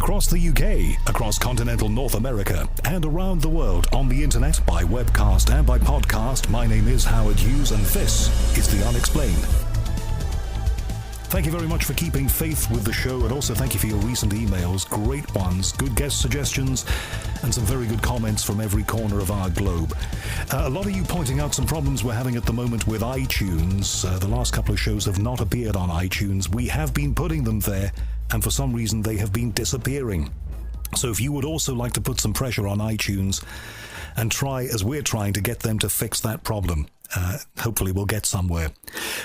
across the UK, across continental North America, and around the world on the internet, by webcast and by podcast. My name is Howard Hughes, and this is The Unexplained. Thank you very much for keeping faith with the show, and also thank you for your recent emails. Great ones, good guest suggestions, and some very good comments from every corner of our globe. A lot of you pointing out some problems we're having at the moment with iTunes. The last couple of shows have not appeared on iTunes. We have been putting them there, and for some reason they have been disappearing. So if you would also like to put some pressure on iTunes and try, as we're trying, to get them to fix that problem, hopefully we'll get somewhere.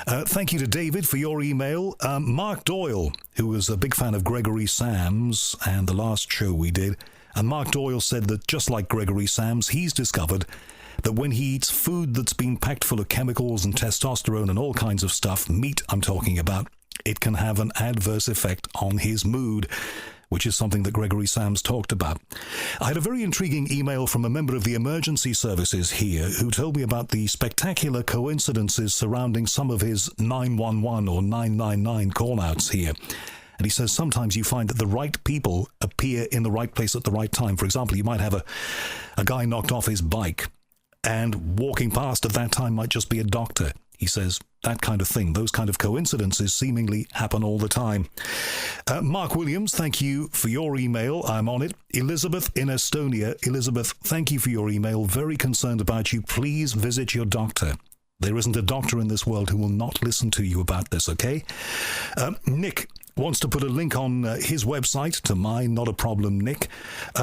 Thank you to David for your email. Mark Doyle, who was a big fan of Gregory Sams and the last show we did, and Mark Doyle said that just like Gregory Sams, he's discovered that when he eats food that's been packed full of chemicals and testosterone and all kinds of stuff, meat I'm talking about, it can have an adverse effect on his mood, which is something that Gregory Sams talked about. I had a very intriguing email from a member of the emergency services here who told me about the spectacular coincidences surrounding some of his 911 or 999 call-outs here. And he says sometimes you find that the right people appear in the right place at the right time. For example, you might have a guy knocked off his bike, and walking past at that time might just be a doctor. He says that kind of thing, those kind of coincidences seemingly happen all the time. Mark Williams, thank you for your email. I'm on it. Elizabeth in Estonia. Elizabeth, thank you for your email. Very concerned about you. Please visit your doctor. There isn't a doctor in this world who will not listen to you about this, okay? Nick wants to put a link on his website to mine. Not a problem, Nick.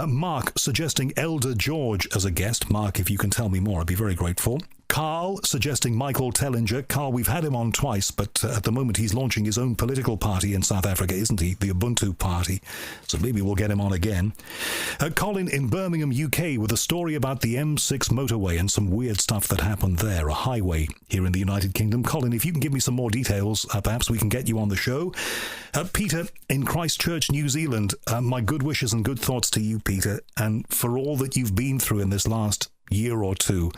Mark suggesting Elder George as a guest. Mark, if you can tell me more, I'd be very grateful. Carl suggesting Michael Tellinger. Carl, we've had him on twice, but at the moment he's launching his own political party in South Africa, isn't he? The Ubuntu Party. So maybe we'll get him on again. Colin in Birmingham, UK, with a story about the M6 motorway and some weird stuff that happened there, a highway here in the United Kingdom. Colin, if you can give me some more details, perhaps we can get you on the show. Peter in Christchurch, New Zealand. My good wishes and good thoughts to you, Peter, and for all that you've been through in this last year or two.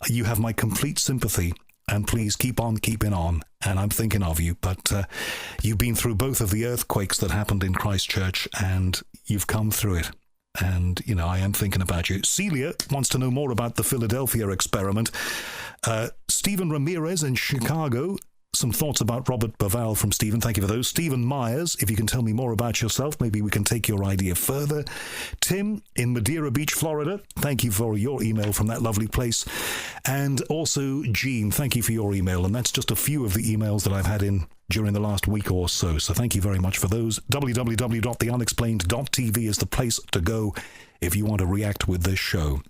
You have my complete sympathy, and please keep on keeping on, and I'm thinking of you. But you've been through both of the earthquakes that happened in Christchurch, and you've come through it. And, you know, I am thinking about you. Celia wants to know more about the Philadelphia experiment. Stephen Ramirez in Chicago. Some thoughts about Robert Baval from Stephen. Thank you for those. Stephen Myers, if you can tell me more about yourself, maybe we can take your idea further. Tim in Madeira Beach, Florida. Thank you for your email from that lovely place. And also Jean, thank you for your email. And that's just a few of the emails that I've had in during the last week or so. So thank you very much for those. www.theunexplained.tv is the place to go if you want to react with this show.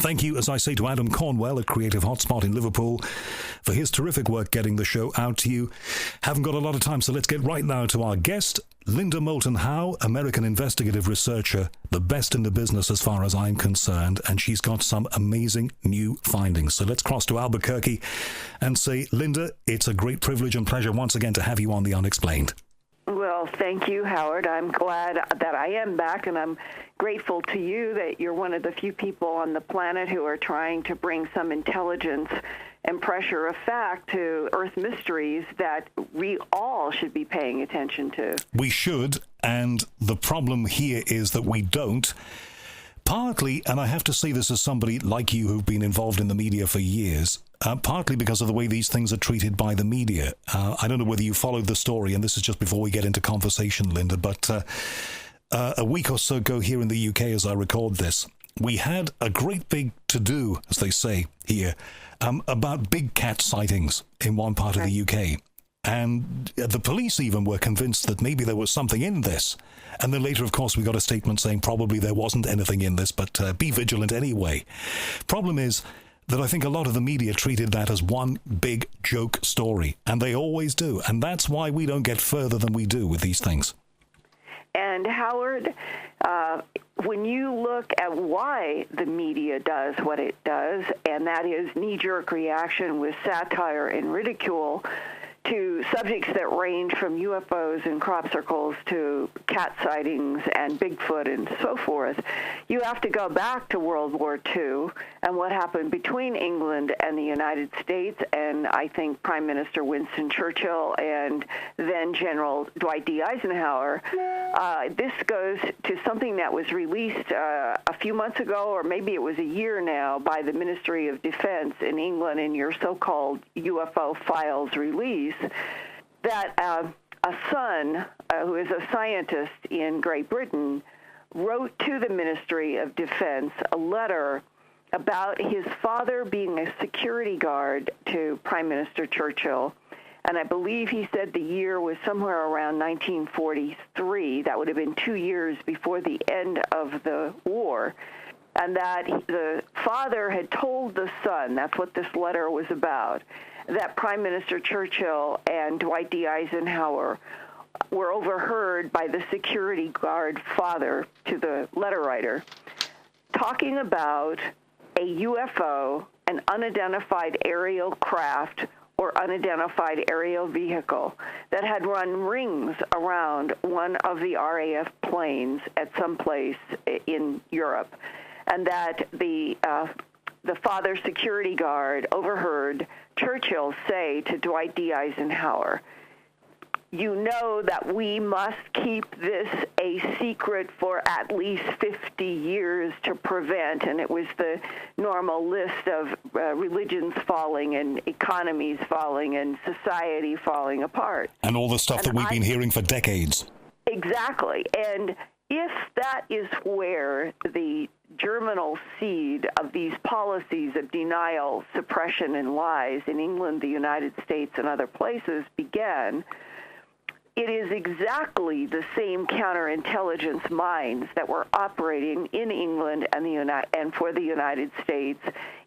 Thank you, as I say, to Adam Cornwell at Creative Hotspot in Liverpool for his terrific work getting the show out to you. Haven't got a lot of time, so let's get right now to our guest, Linda Moulton Howe, American investigative researcher, the best in the business as far as I'm concerned, and she's got some amazing new findings. So let's cross to Albuquerque and say, Linda, it's a great privilege and pleasure once again to have you on The Unexplained. Well, thank you, Howard. I'm glad that I am back, and I'm grateful to you that you're one of the few people on the planet who are trying to bring some intelligence and pressure of fact to Earth mysteries that we all should be paying attention to. We should, and the problem here is that we don't. Partly, and I have to say this as somebody like you who've been involved in the media for years, partly because of the way these things are treated by the media. I don't know whether you followed the story, and this is just before we get into conversation, Linda, but a week or so ago here in the UK, as I record this, we had a great big to-do, as they say here, about big cat sightings in one part of the UK. And the police even were convinced that maybe there was something in this. And then later, of course, we got a statement saying probably there wasn't anything in this, but be vigilant anyway. Problem is that I think a lot of the media treated that as one big joke story, and they always do. And that's why we don't get further than we do with these things. And Howard, when you look at why the media does what it does, and that is knee-jerk reaction with satire and ridicule, to subjects that range from UFOs and crop circles to cat sightings and Bigfoot and so forth, you have to go back to World War II and what happened between England and the United States, and I think Prime Minister Winston Churchill and then General Dwight D. Eisenhower. This goes to something that was released a few months ago, or maybe it was a year now, by the Ministry of Defense in England in your so-called UFO files release, that a son who is a scientist in Great Britain wrote to the Ministry of Defense a letter about his father being a security guard to Prime Minister Churchill. And I believe he said the year was somewhere around 1943. That would have been 2 years before the end of the war. And that the father had told the son, that's what this letter was about, that Prime Minister Churchill and Dwight D. Eisenhower were overheard by the security guard father to the letter writer talking about a UFO, an unidentified aerial craft or unidentified aerial vehicle that had run rings around one of the RAF planes at some place in Europe, and that the father security guard overheard Churchill say to Dwight D. Eisenhower, "You know that we must keep this a secret for at least 50 years to prevent," and it was the normal list of religions falling and economies falling and society falling apart. And all the stuff that we've been hearing for decades. Exactly. And if that is where the germinal seed of these policies of denial, suppression, and lies in England, the United States, and other places began, it is exactly the same counterintelligence minds that were operating in England and for the United States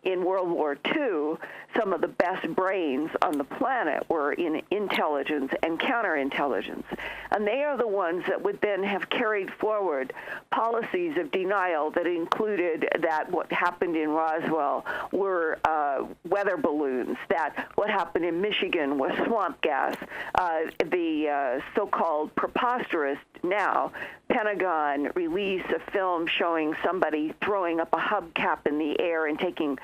in World War II. Some of the best brains on the planet were in intelligence and counterintelligence. And they are the ones that would then have carried forward policies of denial that included that what happened in Roswell were weather balloons, that what happened in Michigan was swamp gas, the so-called preposterous now Pentagon release a film showing somebody throwing up a hubcap in the air and taking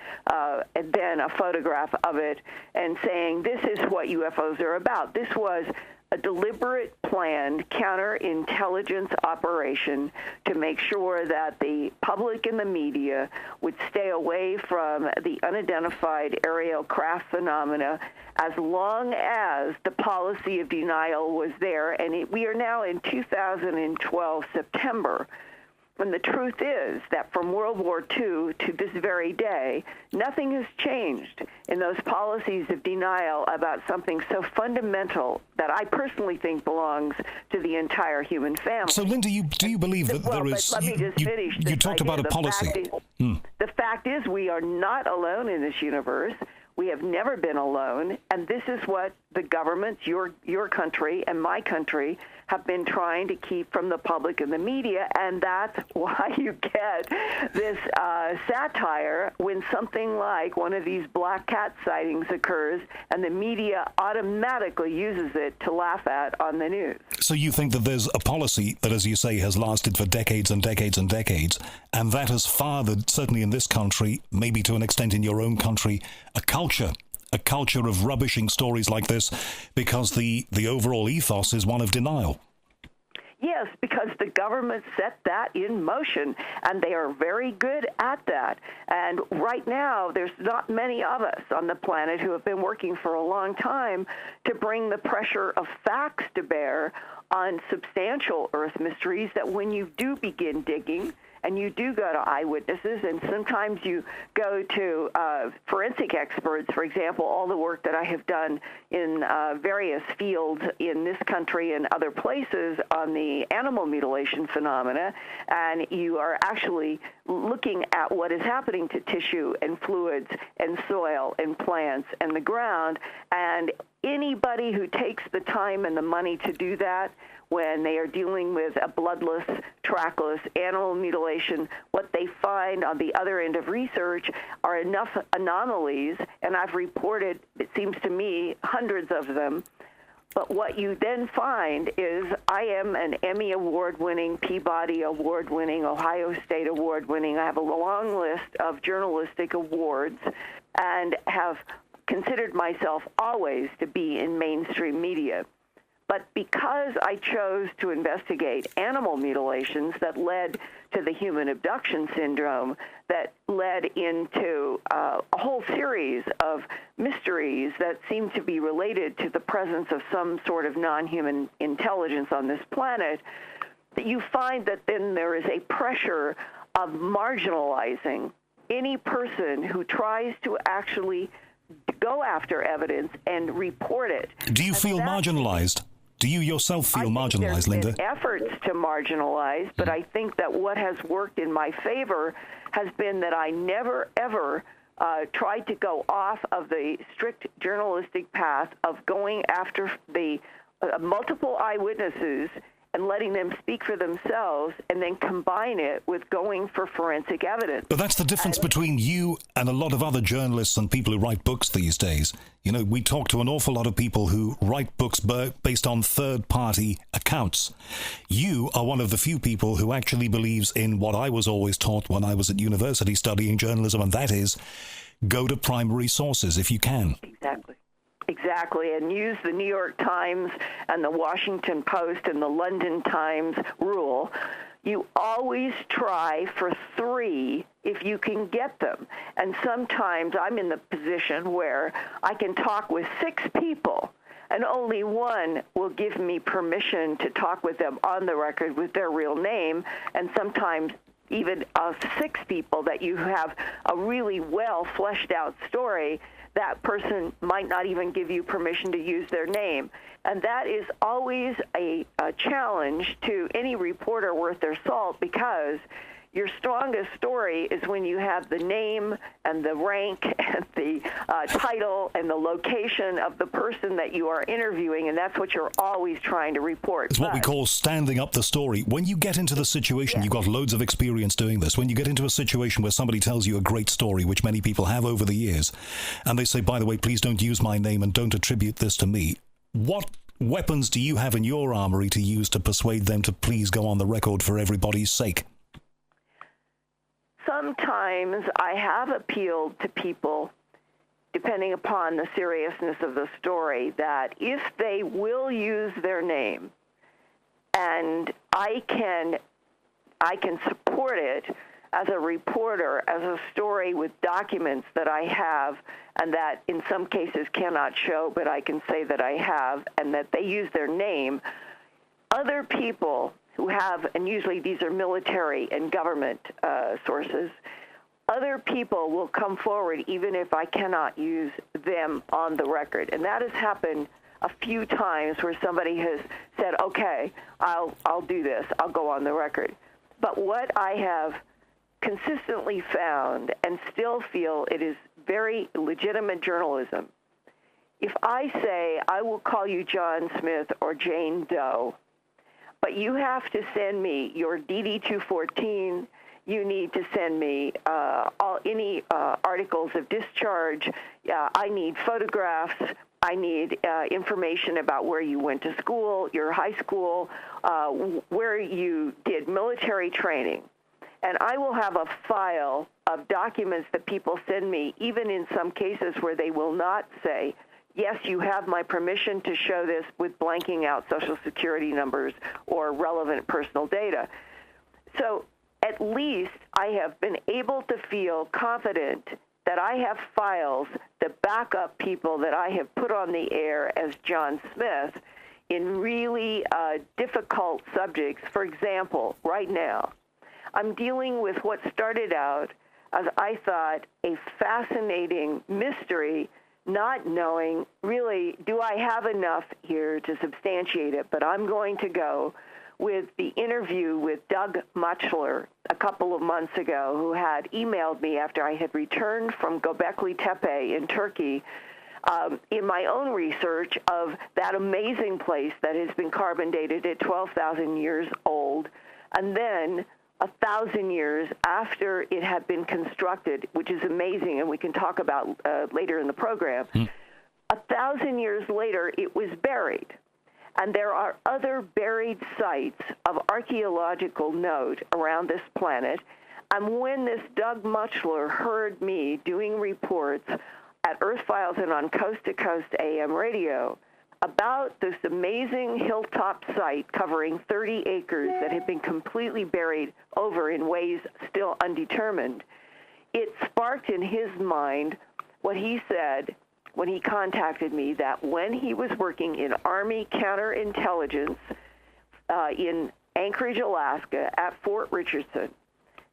then a photograph of it and saying, this is what UFOs are about. This was a deliberate, planned counterintelligence operation to make sure that the public and the media would stay away from the unidentified aerial craft phenomena as long as the policy of denial was there. And we are now in 2012, September, when the truth is that from World War II to this very day, nothing has changed in those policies of denial about something so fundamental that I personally think belongs to the entire human family. So, Linda, do you believe that there is... Let me just finish. You talked about a policy. The fact is we are not alone in this universe. We have never been alone, and this is what the governments, your country and my country, have been trying to keep from the public and the media, and that's why you get this satire when something like one of these black cat sightings occurs, and the media automatically uses it to laugh at on the news. So you think that there's a policy that, as you say, has lasted for decades and decades and decades, and that has fathered, certainly in this country, maybe to an extent in your own country, a culture of rubbishing stories like this, because the overall ethos is one of denial. Yes, because the government set that in motion, and they are very good at that. And right now, there's not many of us on the planet who have been working for a long time to bring the pressure of facts to bear on substantial Earth mysteries that when you do begin digging, and you do go to eyewitnesses, and sometimes you go to forensic experts. For example, all the work that I have done in various fields in this country and other places on the animal mutilation phenomena, and you are actually looking at what is happening to tissue and fluids and soil and plants and the ground, and anybody who takes the time and the money to do that when they are dealing with a bloodless, trackless animal mutilation, what they find on the other end of research are enough anomalies, and I've reported, it seems to me, hundreds of them, But what you then find is I am an Emmy Award-winning, Peabody Award-winning, Ohio State Award-winning. I have a long list of journalistic awards and have considered myself always to be in mainstream media. But because I chose to investigate animal mutilations that led to the human abduction syndrome, that led into a whole series of mysteries that seem to be related to the presence of some sort of non-human intelligence on this planet, that you find that then there is a pressure of marginalizing any person who tries to actually go after evidence and report it. Do you feel marginalized? Do you yourself feel marginalized, Linda? There's been efforts to marginalize, but I think that what has worked in my favor has been that I never, ever tried to go off of the strict journalistic path of going after the multiple eyewitnesses and letting them speak for themselves, and then combine it with going for forensic evidence. But that's the difference between you and a lot of other journalists and people who write books these days. You know, we talk to an awful lot of people who write books based on third-party accounts. You are one of the few people who actually believes in what I was always taught when I was at university studying journalism, and that is, go to primary sources if you can. Exactly, and use the New York Times and the Washington Post and the London Times rule. You always try for 3 if you can get them. And sometimes I'm in the position where I can talk with 6 people, and only one will give me permission to talk with them on the record with their real name, and sometimes even 6 people that you have a really well fleshed out story, that person might not even give you permission to use their name. And that is always a challenge to any reporter worth their salt, because your strongest story is when you have the name and the rank and the title and the location of the person that you are interviewing, and that's what you're always trying to report. It's what we call standing up the story. When you get into the situation, you've got loads of experience doing this. When you get into a situation where somebody tells you a great story, which many people have over the years, and they say, by the way, please don't use my name and don't attribute this to me, what weapons do you have in your armory to use to persuade them to please go on the record for everybody's sake? Sometimes I have appealed to people, depending upon the seriousness of the story, that if they will use their name, and I can support it as a reporter, as a story with documents that I have, and that in some cases cannot show, but I can say that I have, and that they use their name, other people who have, and usually these are military and government sources, other people will come forward even if I cannot use them on the record. And that has happened a few times where somebody has said, okay, I'll do this, I'll go on the record. But what I have consistently found, and still feel it is very legitimate journalism, if I say I will call you John Smith or Jane Doe, but you have to send me your DD-214. You need to send me any articles of discharge. I need photographs. I need information about where you went to school, your high school, where you did military training. And I will have a file of documents that people send me, even in some cases where they will not say, yes, you have my permission to show this, with blanking out Social Security numbers or relevant personal data. So at least I have been able to feel confident that I have files that back up people that I have put on the air as John Smith in really difficult subjects. For example, right now, I'm dealing with what started out as, I thought, a fascinating mystery, not knowing really, do I have enough here to substantiate it? But I'm going to go with the interview with Doug Muchler a couple of months ago, who had emailed me after I had returned from Göbekli Tepe in Turkey, in my own research of that amazing place that has been carbon dated at 12,000 years old, and then 1,000 years after it had been constructed, which is amazing, and we can talk about later in the program. 1,000 years later, it was buried. And there are other buried sites of archaeological note around this planet. And when this Doug Mutchler heard me doing reports at Earth Files and on Coast to Coast AM radio about this amazing hilltop site covering 30 acres that had been completely buried over in ways still undetermined, it sparked in his mind what he said when he contacted me, that when he was working in Army counterintelligence in Anchorage, Alaska, at Fort Richardson,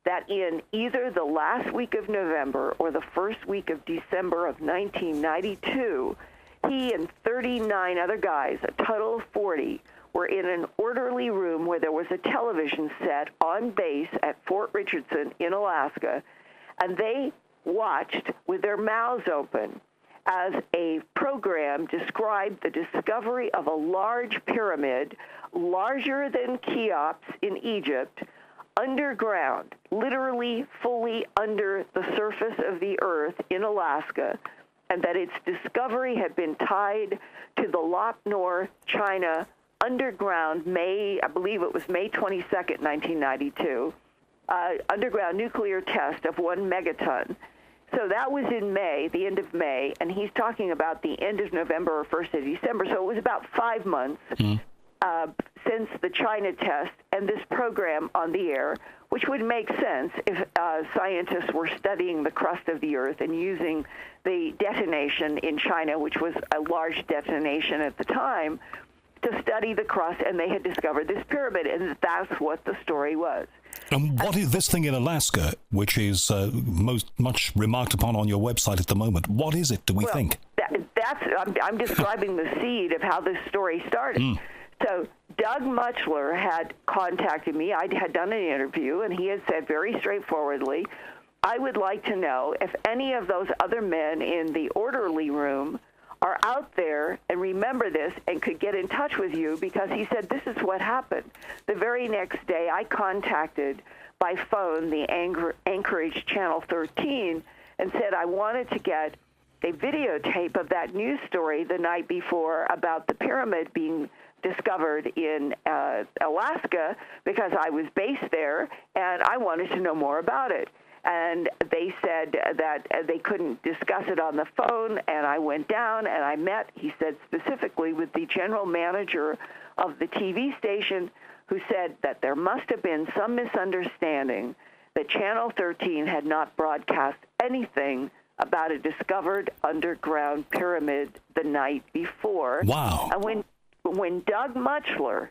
that in either the last week of November or the first week of December of 1992, he and 39 other guys, a total of 40, were in an orderly room where there was a television set on base at Fort Richardson in Alaska, and they watched with their mouths open as a program described the discovery of a large pyramid, larger than Cheops in Egypt, underground, literally fully under the surface of the earth in Alaska, and that its discovery had been tied to the Lop Nor, China, underground I believe it was May 22nd, 1992, underground nuclear test of 1 megaton. So that was in May, the end of May, and he's talking about the end of November or 1st of December. So it was about 5 months since the China test and this program on the air, which would make sense if scientists were studying the crust of the Earth and using the detonation in China, which was a large detonation at the time, to study the crust, and they had discovered this pyramid, and that's what the story was. And what is this thing in Alaska, which is much remarked upon on your website at the moment? What is it, do we think? I'm describing the seed of how this story started. So Doug Mutchler had contacted me. I had done an interview, and he had said very straightforwardly, I would like to know if any of those other men in the orderly room are out there and remember this and could get in touch with you, because he said this is what happened. The very next day, I contacted by phone the Anchorage Channel 13 and said I wanted to get a videotape of that news story the night before about the pyramid being discovered in Alaska, because I was based there and I wanted to know more about it. And they said that they couldn't discuss it on the phone, and I went down and I met, he said specifically, with the general manager of the TV station, who said that there must have been some misunderstanding, that Channel 13 had not broadcast anything about a discovered underground pyramid the night before. Wow. And when Doug Mutchler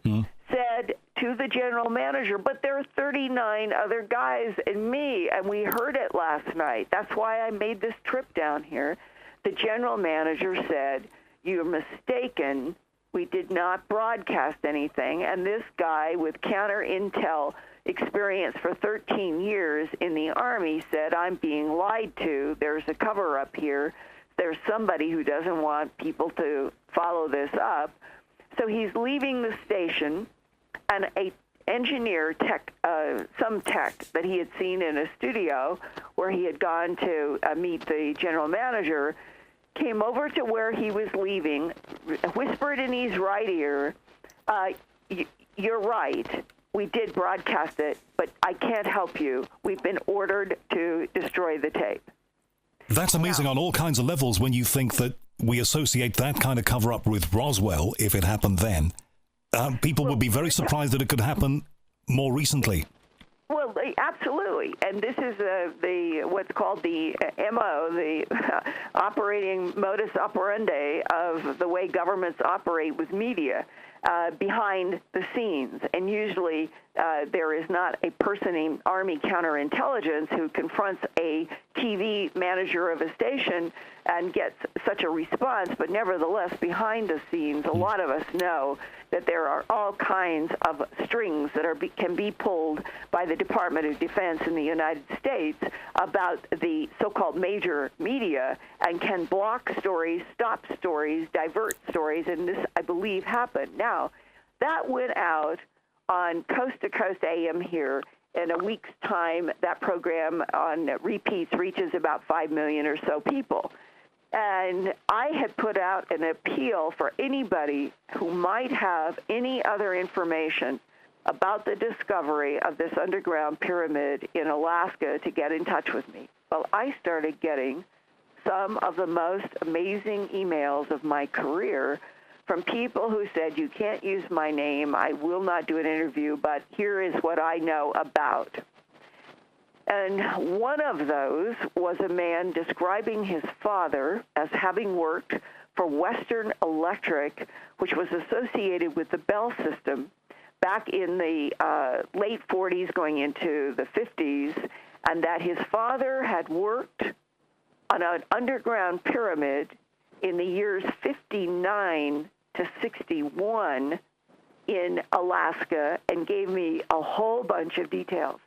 said to the general manager, but there are 39 other guys and me, and we heard it last night. That's why I made this trip down here. The general manager said, you're mistaken. We did not broadcast anything. And this guy with counter intel experience for 13 years in the Army said, I'm being lied to. There's a cover-up here. There's somebody who doesn't want people to follow this up. So he's leaving the station, and a engineer some tech that he had seen in a studio where he had gone to meet the general manager, came over to where he was leaving, whispered in his right ear, you're right, we did broadcast it, but I can't help you. We've been ordered to destroy the tape. That's amazing on all kinds of levels when you think that we associate that kind of cover-up with Roswell, if it happened then. People would be very surprised that it could happen more recently. Well, absolutely. And this is what's called the MO, the operating modus operandi of the way governments operate with media. Behind the scenes. And usually there is not a person in Army counterintelligence who confronts a TV manager of a station and gets such a response, but nevertheless, behind the scenes, a lot of us know that there are all kinds of strings that can be pulled by the Department of Defense in the United States about the so-called major media, and can block stories, stop stories, divert stories, and this, I believe, happened. Now, that went out on Coast to Coast AM here. In a week's time, that program on repeats reaches about 5 million or so people. And I had put out an appeal for anybody who might have any other information about the discovery of this underground pyramid in Alaska to get in touch with me. Well, I started getting some of the most amazing emails of my career from people who said, you can't use my name, I will not do an interview, but here is what I know about. And one of those was a man describing his father as having worked for Western Electric, which was associated with the Bell system back in the late 40s going into the 50s, and that his father had worked on an underground pyramid in the years 59 to 61 in Alaska, and gave me a whole bunch of details.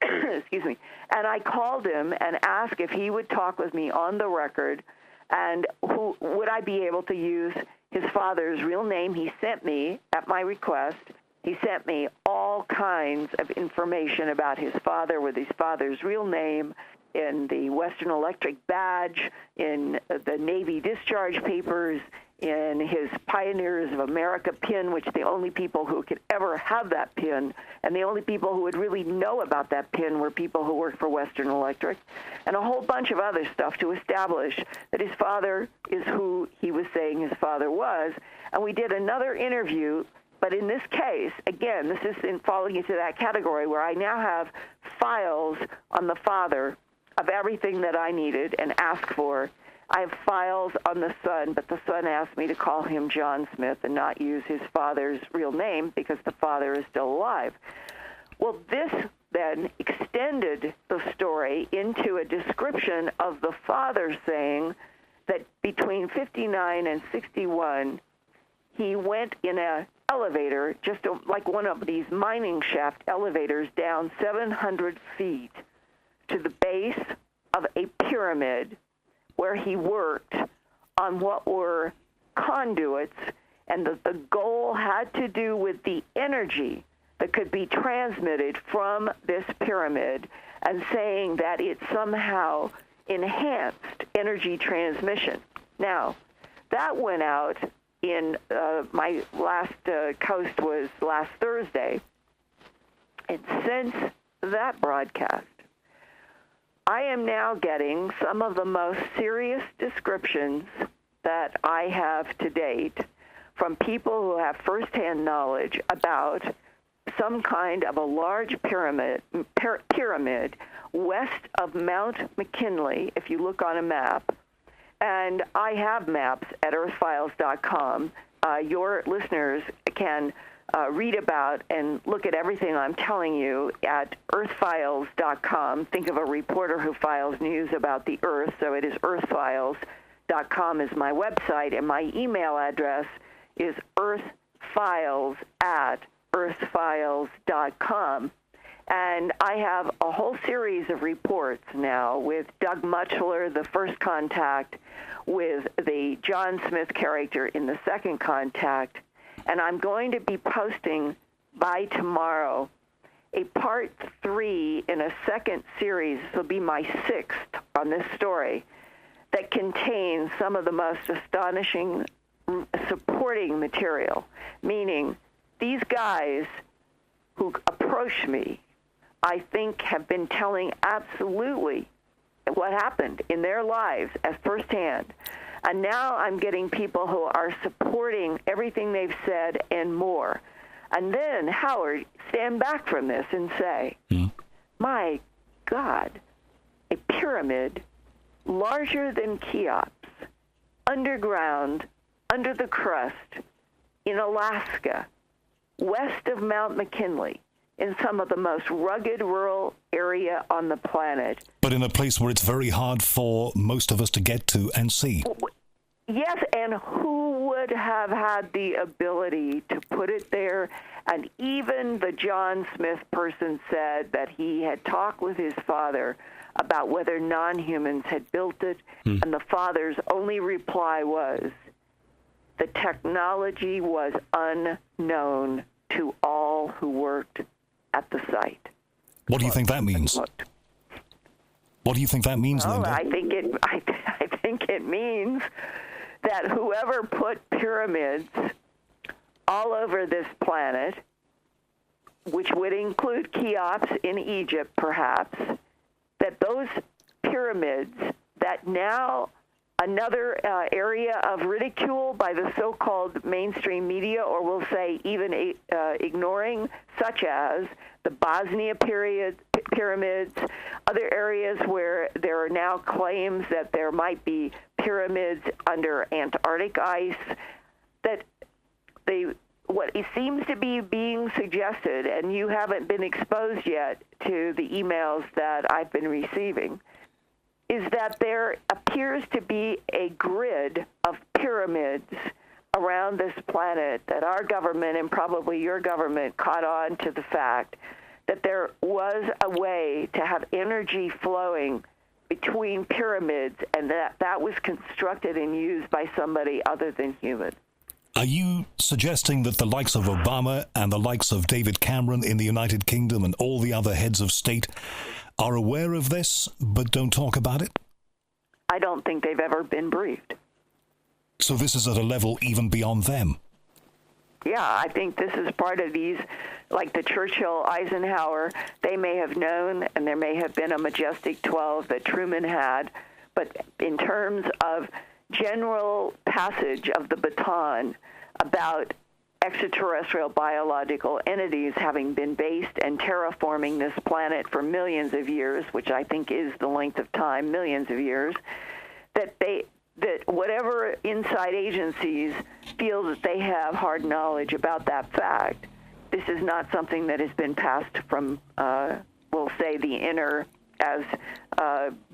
Excuse me. And I called him and asked if he would talk with me on the record, and would I be able to use his father's real name. He sent me, at my request, he sent me all kinds of information about his father with his father's real name, in the Western Electric badge, in the Navy discharge papers, in his Pioneers of America pin, which the only people who could ever have that pin, and the only people who would really know about that pin were people who worked for Western Electric, and a whole bunch of other stuff to establish that his father is who he was saying his father was. And we did another interview, but in this case, again, this is in falling into that category where I now have files on the father of everything that I needed and asked for. I have files on the son, but the son asked me to call him John Smith and not use his father's real name because the father is still alive. Well, this then extended the story into a description of the father saying that between 59 and 61, he went in an elevator, just like one of these mining shaft elevators, down 700 feet to the base of a pyramid where he worked on what were conduits, and the goal had to do with the energy that could be transmitted from this pyramid, and saying that it somehow enhanced energy transmission. Now, that went out in my last coast was last Thursday, and since that broadcast, I am now getting some of the most serious descriptions that I have to date from people who have firsthand knowledge about some kind of a large pyramid west of Mount McKinley, if you look on a map. And I have maps at earthfiles.com. Your listeners can read about and look at everything I'm telling you at earthfiles.com. Think of a reporter who files news about the Earth, so it is earthfiles.com is my website, and my email address is earthfiles@earthfiles.com. And I have a whole series of reports now with Doug Mutchler, the first contact, with the John Smith character in the second contact. And I'm going to be posting by tomorrow a part 3 in a second series. This will be my 6th on this story, that contains some of the most astonishing supporting material, meaning these guys who approached me, I think, have been telling absolutely what happened in their lives as firsthand. And now I'm getting people who are supporting everything they've said and more. And then, Howard, stand back from this and say, my God, a pyramid larger than Cheops, underground, under the crust, in Alaska, west of Mount McKinley, in some of the most rugged rural area on the planet. But in a place where it's very hard for most of us to get to and see. Yes, and who would have had the ability to put it there? And even the John Smith person said that he had talked with his father about whether non-humans had built it, and the father's only reply was, the technology was unknown to all who worked at the site. What do you think that means? What do you think that means, Linda? I think think it means that whoever put pyramids all over this planet, which would include Cheops in Egypt, perhaps, that those pyramids, that now another area of ridicule by the so-called mainstream media, or we'll say even ignoring, such as the Bosnia pyramids, other areas where there are now claims that there might be pyramids under Antarctic ice, that what it seems to be being suggested, and you haven't been exposed yet to the emails that I've been receiving, is that there appears to be a grid of pyramids around this planet, that our government and probably your government caught on to the fact that there was a way to have energy flowing between pyramids, and that was constructed and used by somebody other than human. Are you suggesting that the likes of Obama and the likes of David Cameron in the United Kingdom and all the other heads of state are aware of this but don't talk about it? I don't think they've ever been briefed. So this is at a level even beyond them? Yeah, I think this is part of these, like the Churchill, Eisenhower, they may have known, and there may have been a Majestic 12 that Truman had, but in terms of general passage of the baton about extraterrestrial biological entities having been based and terraforming this planet for millions of years, which I think is the length of time, millions of years, that whatever inside agencies feel that they have hard knowledge about that fact, this is not something that has been passed from, we'll say, the inner, as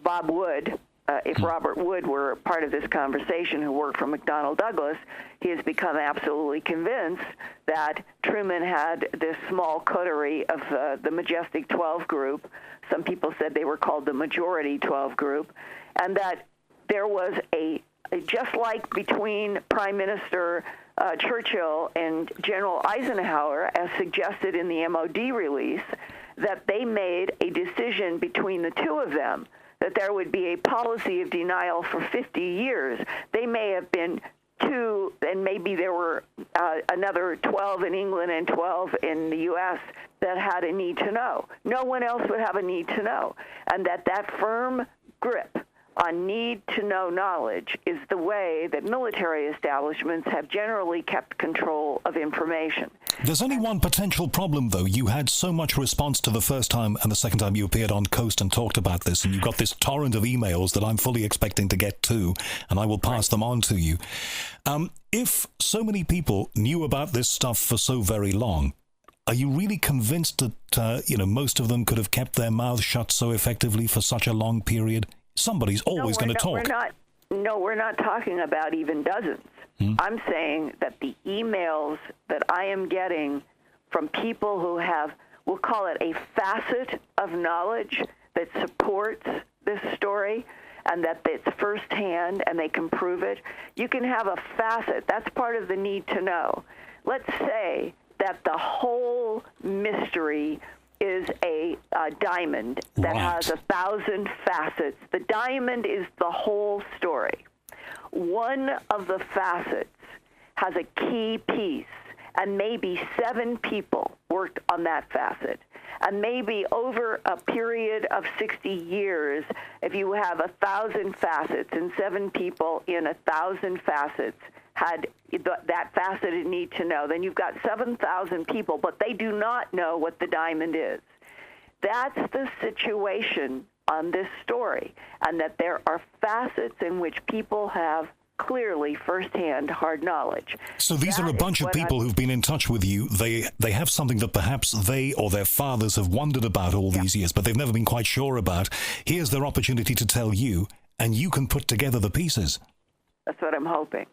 Bob Wood, if Robert Wood were part of this conversation, who worked for McDonnell Douglas, he has become absolutely convinced that Truman had this small coterie of the Majestic 12 group. Some people said they were called the Majority 12 group, and that there was just like between Prime Minister Churchill and General Eisenhower, as suggested in the MOD release, that they made a decision between the two of them that there would be a policy of denial for 50 years. They may have been two, and maybe there were another 12 in England and 12 in the U.S. that had a need to know. No one else would have a need to know. And that firm grip on need-to-know knowledge is the way that military establishments have generally kept control of information. There's only one potential problem, though. You had so much response to the first time and the second time you appeared on Coast and talked about this, and you got this torrent of emails that I'm fully expecting to get to, and I will pass them on to you. If so many people knew about this stuff for so very long, are you really convinced that, most of them could have kept their mouths shut so effectively for such a long period? Somebody's always going to talk. We're not talking about even dozens. I'm saying that the emails that I am getting from people who have, we'll call it a facet of knowledge that supports this story, and that it's firsthand and they can prove it. You can have a facet. That's part of the need to know. Let's say that the whole mystery is a diamond that has 1,000 facets. The diamond is the whole story. One of the facets has a key piece, and maybe 7 people worked on that facet. And maybe over a period of 60 years, if you have 1,000 facets and 7 people in 1,000 facets had that faceted need to know, then you've got 7,000 people, but they do not know what the diamond is. That's the situation on this story, and that there are facets in which people have clearly firsthand hard knowledge. So these are a bunch of people who've been in touch with you. They have something that perhaps they or their fathers have wondered about all these years, but they've never been quite sure about. Here's their opportunity to tell you, and you can put together the pieces. That's what I'm hoping.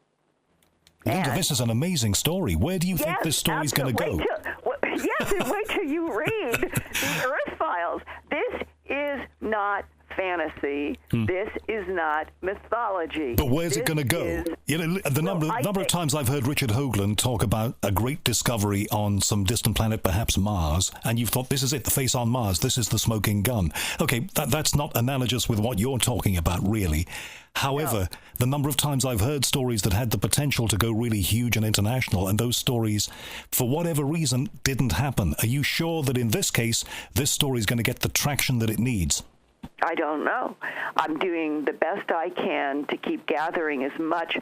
Linda, this is an amazing story. Where do you think this story's going to go? Wait till you read the Earth Files. This is not fantasy. fantasy. This is not mythology. But where's it going to go? The number of times I've heard Richard Hoagland talk about a great discovery on some distant planet, perhaps Mars, and you've thought, this is it, the face on Mars, this is the smoking gun. Okay, that's not analogous with what you're talking about, really. However, the number of times I've heard stories that had the potential to go really huge and international, and those stories, for whatever reason, didn't happen. Are you sure that in this case, this story is going to get the traction that it needs? I don't know. I'm doing the best I can to keep gathering as much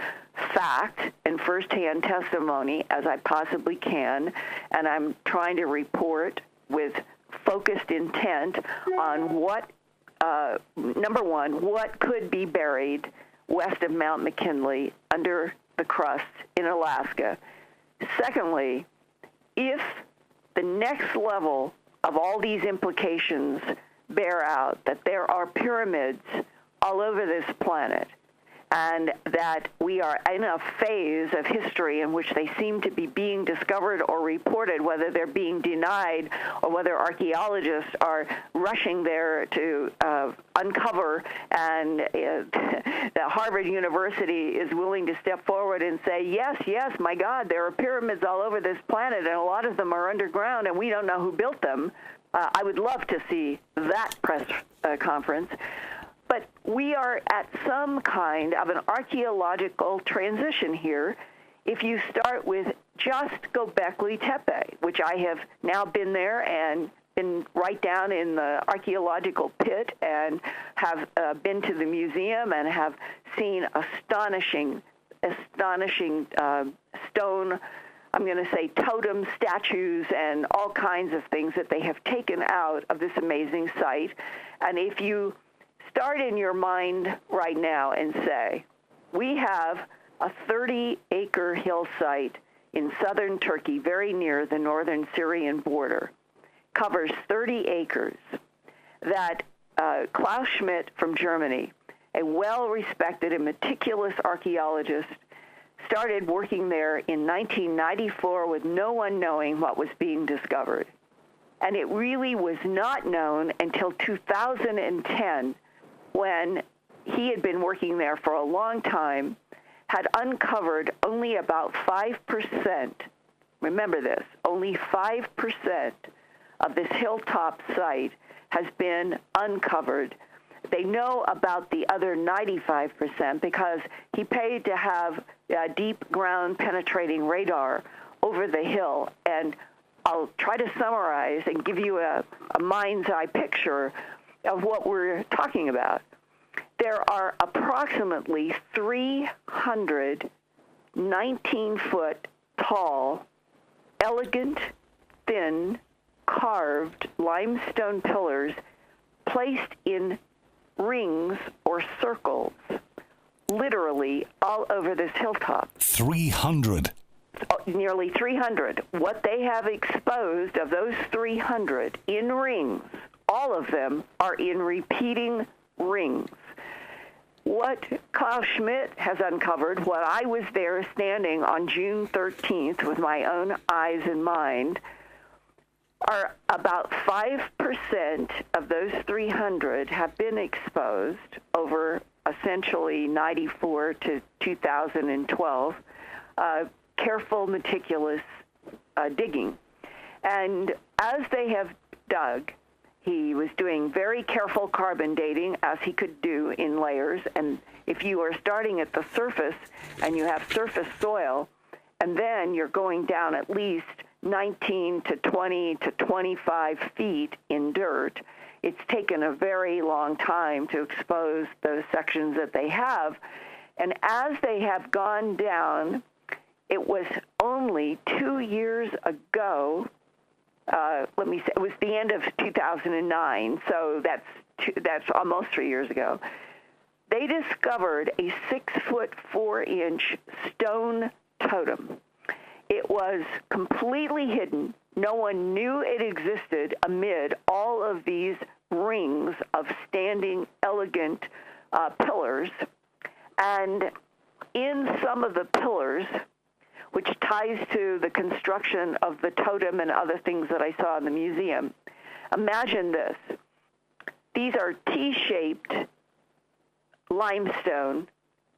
fact and firsthand testimony as I possibly can, and I'm trying to report with focused intent on what number one, what could be buried west of Mount McKinley under the crust in Alaska. Secondly, if the next level of all these implications bear out that there are pyramids all over this planet, and that we are in a phase of history in which they seem to be being discovered or reported, whether they're being denied or whether archaeologists are rushing there to uncover, and the Harvard University is willing to step forward and say, yes, my God, there are pyramids all over this planet, and a lot of them are underground, and we don't know who built them. I would love to see that press conference. But we are at some kind of an archaeological transition here. If you start with just Göbekli Tepe, which I have now been there and been right down in the archaeological pit and have been to the museum and have seen astonishing stone, I'm going to say totem statues and all kinds of things that they have taken out of this amazing site. And if you start in your mind right now and say, we have a 30-acre hill site in southern Turkey, very near the northern Syrian border, covers 30 acres, that Klaus Schmidt from Germany, a well-respected and meticulous archaeologist, started working there in 1994 with no one knowing what was being discovered. And it really was not known until 2010, when he had been working there for a long time, had uncovered only about 5%, remember this, only 5% of this hilltop site has been uncovered. They know about the other 95% because he paid to have deep ground penetrating radar over the hill. And I'll try to summarize and give you a mind's eye picture of what we're talking about. There are approximately 300 19-foot tall, elegant, thin, carved limestone pillars placed in rings or circles, literally all over this hilltop. 300. Nearly 300. What they have exposed of those 300 in rings, all of them are in repeating rings. What Klaus Schmidt has uncovered, what I was there standing on June 13th with my own eyes and mind, are about 5% of those 300 have been exposed over essentially 94 to 2012. Careful, meticulous digging. And as they have dug, he was doing very careful carbon dating, as he could do in layers. And if you are starting at the surface and you have surface soil, and then you're going down at least 19 to 20 to 25 feet in dirt, it's taken a very long time to expose those sections that they have. And as they have gone down, it was only 2 years ago, it was the end of 2009, so that's almost 3 years ago. They discovered a 6-foot 4-inch stone totem. It was completely hidden. No one knew it existed amid all of these rings of standing, elegant pillars. And in some of the pillars, which ties to the construction of the totem and other things that I saw in the museum. Imagine this. these are T-shaped limestone.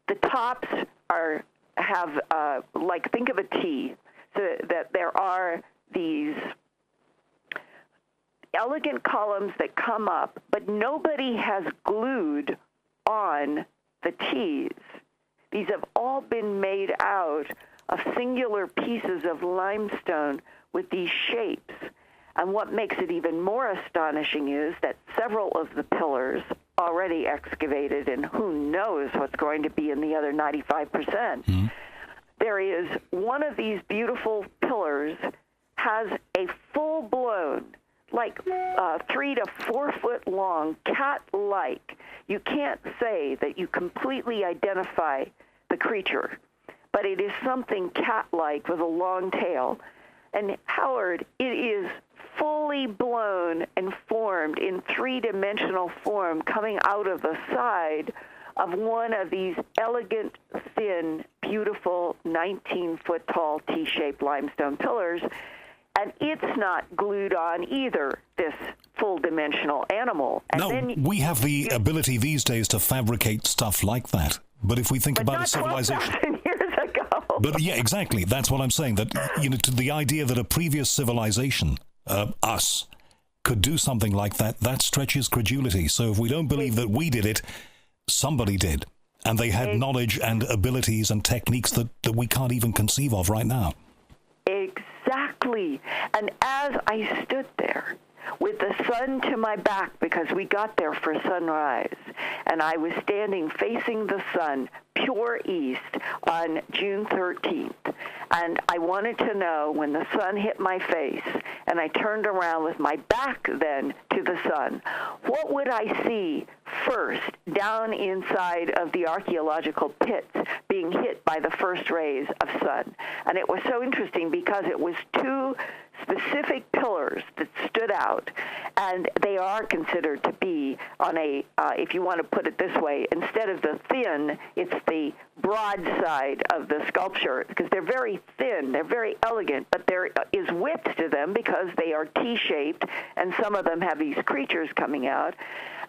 The tops have like, think of a T, so that there are these elegant columns that come up, but nobody has glued on the T's. These have all been made out of singular pieces of limestone with these shapes. And what makes it even more astonishing is that several of the pillars already excavated, and who knows what's going to be in the other 95%. There is one of these beautiful pillars has a full-blown, like 3 to 4 foot long, cat-like. You can't say that you completely identify the creature, but it is something cat-like with a long tail. And Howard, it is fully blown and formed in three-dimensional form coming out of the side of one of these elegant, thin, beautiful 19-foot-tall T-shaped limestone pillars. And it's not glued on either, this full-dimensional animal. And then we have the ability these days to fabricate stuff like that. But if we think about a civilization... 12,000 years ago. But yeah, exactly. That's what I'm saying. That, you know, to the idea that a previous civilization, us, could do something like that, that stretches credulity. So if we don't believe that we did it, somebody did. And they had knowledge and abilities and techniques that we can't even conceive of right now. Exactly. And as I stood there with the sun to my back, because we got there for sunrise, and I was standing facing the sun, pure east, on June 13th, and I wanted to know when the sun hit my face, and I turned around with my back then to the sun, what would I see first down inside of the archaeological pits being hit by the first rays of sun? And it was so interesting because it was two specific pillars that stood out, and they are considered to be on a, if you want to put it this way, instead of the thin, it's the broad side of the sculpture, because they're very thin, they're very elegant, but there is width to them because they are T-shaped, and some of them have these creatures coming out.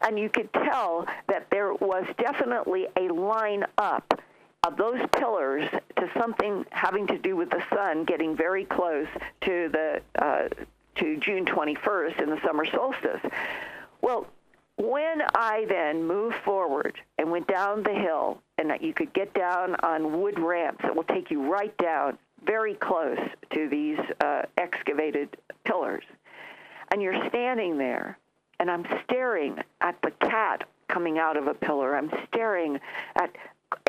And you could tell that there was definitely a line up of those pillars to something having to do with the sun getting very close to the to June 21st in the summer solstice. Well, when I then moved forward and went down the hill, and you could get down on wood ramps that will take you right down very close to these excavated pillars, and you're standing there, and I'm staring at the cat coming out of a pillar. I'm staring at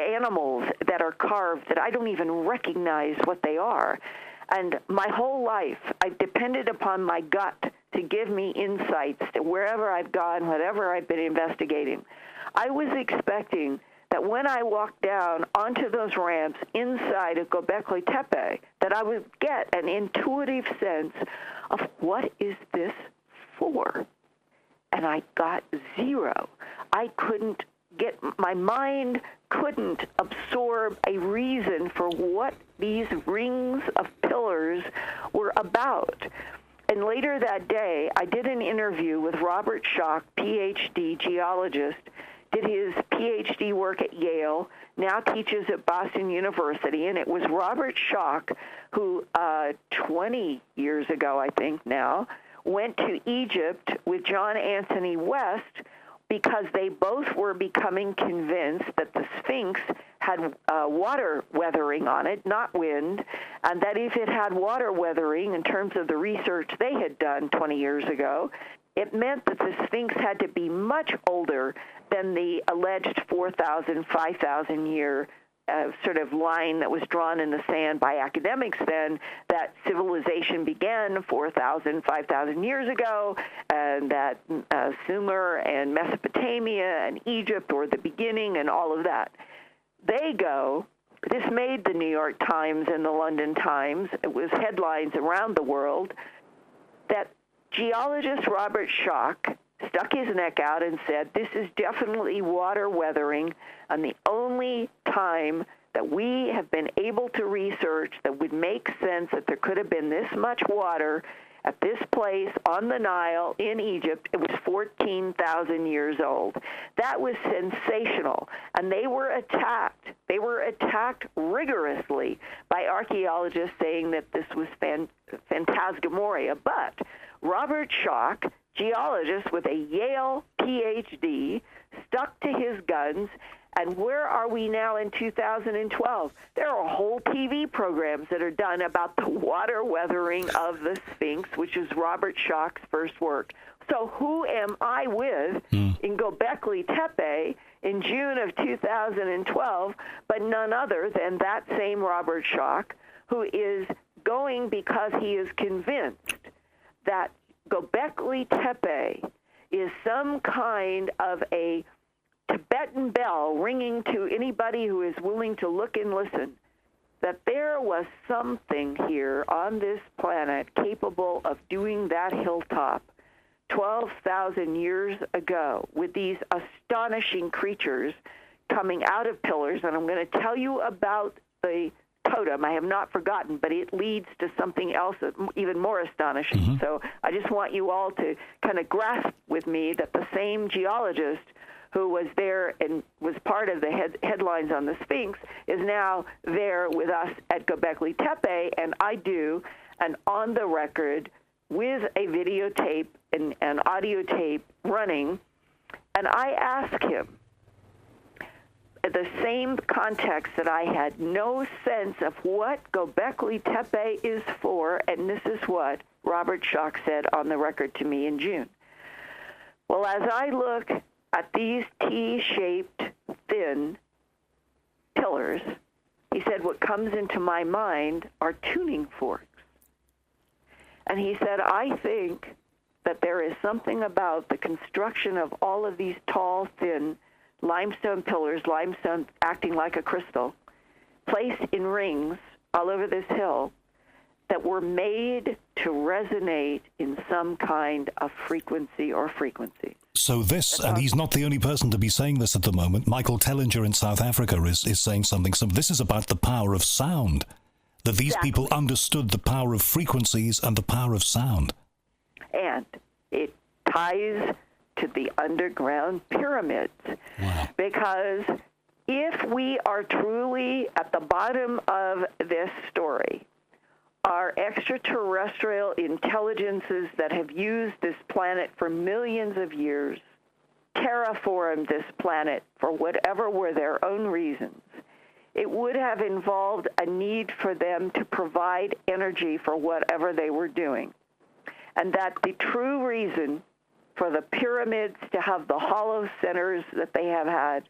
animals that are carved that I don't even recognize what they are. And my whole life, I've depended upon my gut to give me insights to wherever I've gone, whatever I've been investigating. I was expecting that when I walked down onto those ramps inside of Göbekli Tepe, that I would get an intuitive sense of what is this for? And I got zero. I couldn't get, my mind couldn't absorb a reason for what these rings of pillars were about. And later that day, I did an interview with Robert Schoch, PhD geologist, did his PhD work at Yale, now teaches at Boston University, and it was Robert Schoch who 20 years ago, I think now, went to Egypt with John Anthony West because they both were becoming convinced that the Sphinx had water weathering on it, not wind, and that if it had water weathering in terms of the research they had done 20 years ago, it meant that the Sphinx had to be much older than the alleged 4,000, 5,000 year sort of line that was drawn in the sand by academics then, that civilization began 4,000, 5,000 years ago, and that Sumer and Mesopotamia and Egypt were the beginning and all of that. They go, this made the New York Times and the London Times, it was headlines around the world, that geologist Robert Schoch stuck his neck out and said, this is definitely water weathering, and the only time that we have been able to research that would make sense that there could have been this much water at this place on the Nile in Egypt. It was 14,000 years old. That was sensational, and they were attacked. They were attacked rigorously by archaeologists saying that this was phantasmagoria. But Robert Schoch, geologist with a Yale PhD, stuck to his guns. And where are we now in 2012? There are whole TV programs that are done about the water weathering of the Sphinx, which is Robert Schoch's first work. So who am I with in Göbekli Tepe in June of 2012, but none other than that same Robert Schoch, who is going because he is convinced that Göbekli Tepe is some kind of a Tibetan bell ringing to anybody who is willing to look and listen, that there was something here on this planet capable of doing that hilltop 12,000 years ago with these astonishing creatures coming out of pillars. And I'm going to tell you about the Totem. I have not forgotten, but it leads to something else even more astonishing. So I just want you all to kind of grasp with me that the same geologist who was there and was part of the headlines on the Sphinx is now there with us at Göbekli Tepe, and I do an on-the-record with a videotape and an audio tape running, and I ask him, the same context that I had no sense of what Göbekli Tepe is for, and this is what Robert Schoch said on the record to me in June. Well, as I look at these T-shaped, thin pillars, he said, what comes into my mind are tuning forks. And he said, I think that there is something about the construction of all of these tall, thin limestone pillars, limestone acting like a crystal, placed in rings all over this hill, that were made to resonate in some kind of frequency or frequencies. So this, and he's not the only person to be saying this at the moment, Michael Tellinger in South Africa is saying something. So this is about the power of sound, that these people understood the power of frequencies and the power of sound. And it ties to the underground pyramids. Wow. Because if we are truly at the bottom of this story, are extraterrestrial intelligences that have used this planet for millions of years, terraformed this planet for whatever were their own reasons, it would have involved a need for them to provide energy for whatever they were doing. And that the true reason for the pyramids to have the hollow centers that they have had,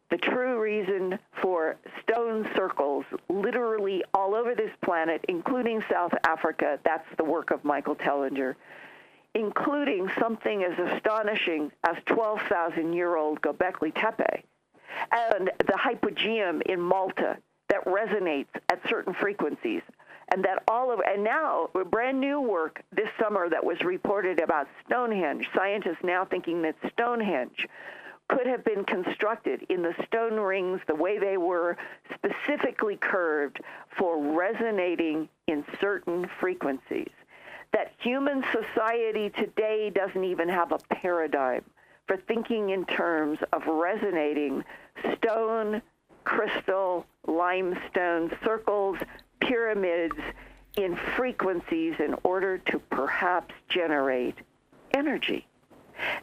the true reason for stone circles literally all over this planet, including South Africa, that's the work of Michael Tellinger, including something as astonishing as 12,000-year-old Göbekli Tepe, and the hypogeum in Malta that resonates at certain frequencies, and that and now brand new work this summer that was reported about Stonehenge, scientists now thinking that Stonehenge could have been constructed in the stone rings the way they were, specifically curved for resonating in certain frequencies. That human society today doesn't even have a paradigm for thinking in terms of resonating stone, crystal, limestone, circles, pyramids in frequencies in order to perhaps generate energy.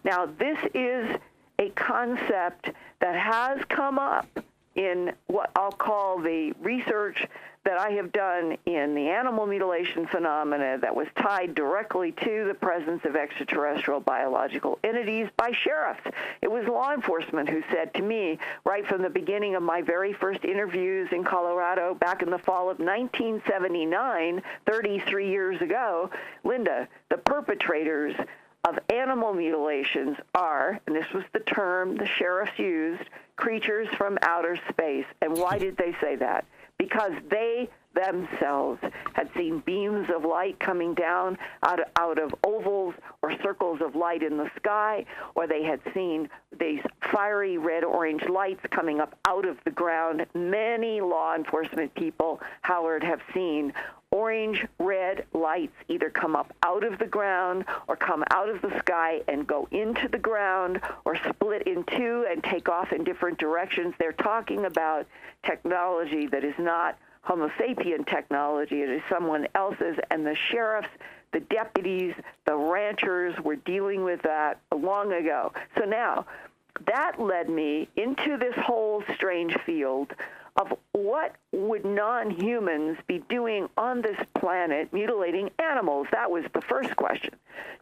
Now, this is a concept that has come up in what I'll call the research that I have done in the animal mutilation phenomena that was tied directly to the presence of extraterrestrial biological entities by sheriffs. It was law enforcement who said to me right from the beginning of my very first interviews in Colorado back in the fall of 1979, 33 years ago, Linda, the perpetrators of animal mutilations are, and this was the term the sheriffs used, creatures from outer space. And why did they say that? Because they themselves had seen beams of light coming down out of ovals or circles of light in the sky, or they had seen these fiery red-orange lights coming up out of the ground. Many law enforcement people, Howard, have seen orange-red lights either come up out of the ground or come out of the sky and go into the ground or split in two and take off in different directions. They're talking about technology that is not Homo sapien technology. It is someone else's, and the sheriffs, the deputies, the ranchers were dealing with that long ago. So now, that led me into this whole strange field of what would non-humans be doing on this planet mutilating animals. That was the first question.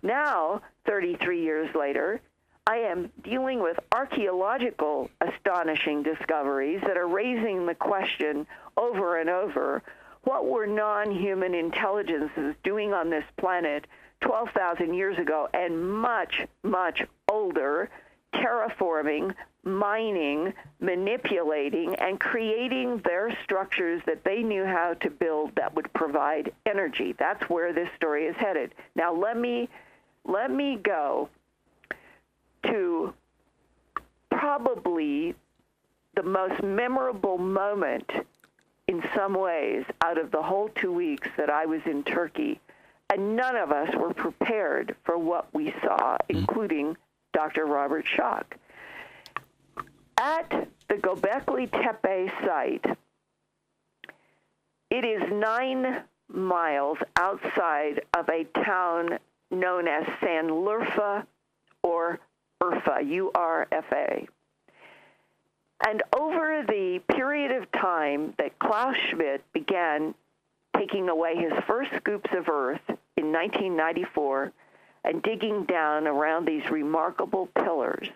Now, 33 years later, I am dealing with archaeological astonishing discoveries that are raising the question over and over, what were non-human intelligences doing on this planet 12,000 years ago and much, much older, terraforming, mining, manipulating, and creating their structures that they knew how to build that would provide energy. That's where this story is headed. Now let me go to probably the most memorable moment in some ways out of the whole 2 weeks that I was in Turkey, and none of us were prepared for what we saw, including Dr. Robert Schoch. At the Göbekli Tepe site, it is 9 miles outside of a town known as Sanlurfa or Urfa, U-R-F-A. And over the period of time that Klaus Schmidt began taking away his first scoops of earth in 1994 and digging down around these remarkable pillars,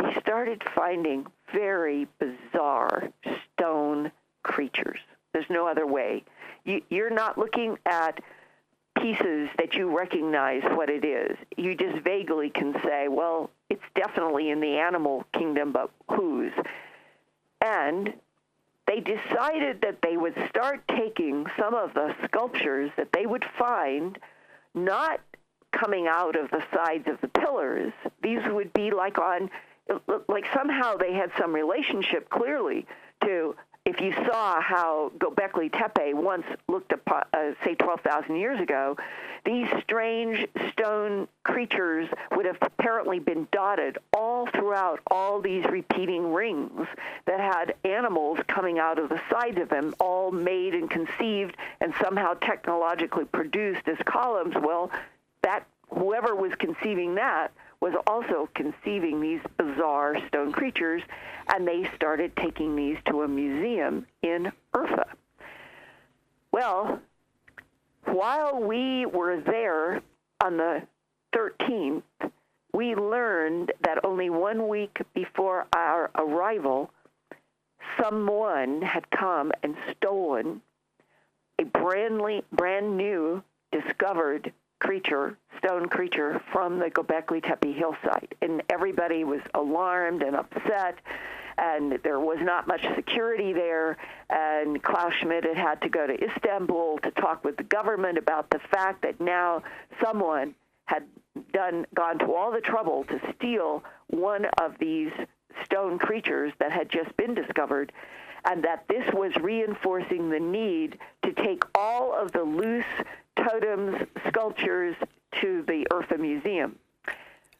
he started finding very bizarre stone creatures. There's no other way. You're not looking at pieces that you recognize what it is. You just vaguely can say, well, it's definitely in the animal kingdom, but whose? And they decided that they would start taking some of the sculptures that they would find not coming out of the sides of the pillars. These would be like somehow they had some relationship clearly to, if you saw how Göbekli Tepe once looked upon, say 12,000 years ago, these strange stone creatures would have apparently been dotted all throughout all these repeating rings that had animals coming out of the sides of them, all made and conceived and somehow technologically produced as columns. Well, that whoever was conceiving that was also conceiving these bizarre stone creatures, and they started taking these to a museum in Urfa. Well, while we were there on the 13th, we learned that only 1 week before our arrival, someone had come and stolen a brand new discovered creature, stone creature, from the Göbekli Tepe hillside. And everybody was alarmed and upset, and there was not much security there, and Klaus Schmidt had to go to Istanbul to talk with the government about the fact that now someone had gone to all the trouble to steal one of these stone creatures that had just been discovered, and that this was reinforcing the need to take all of the loose totems, sculptures to the Urfa Museum.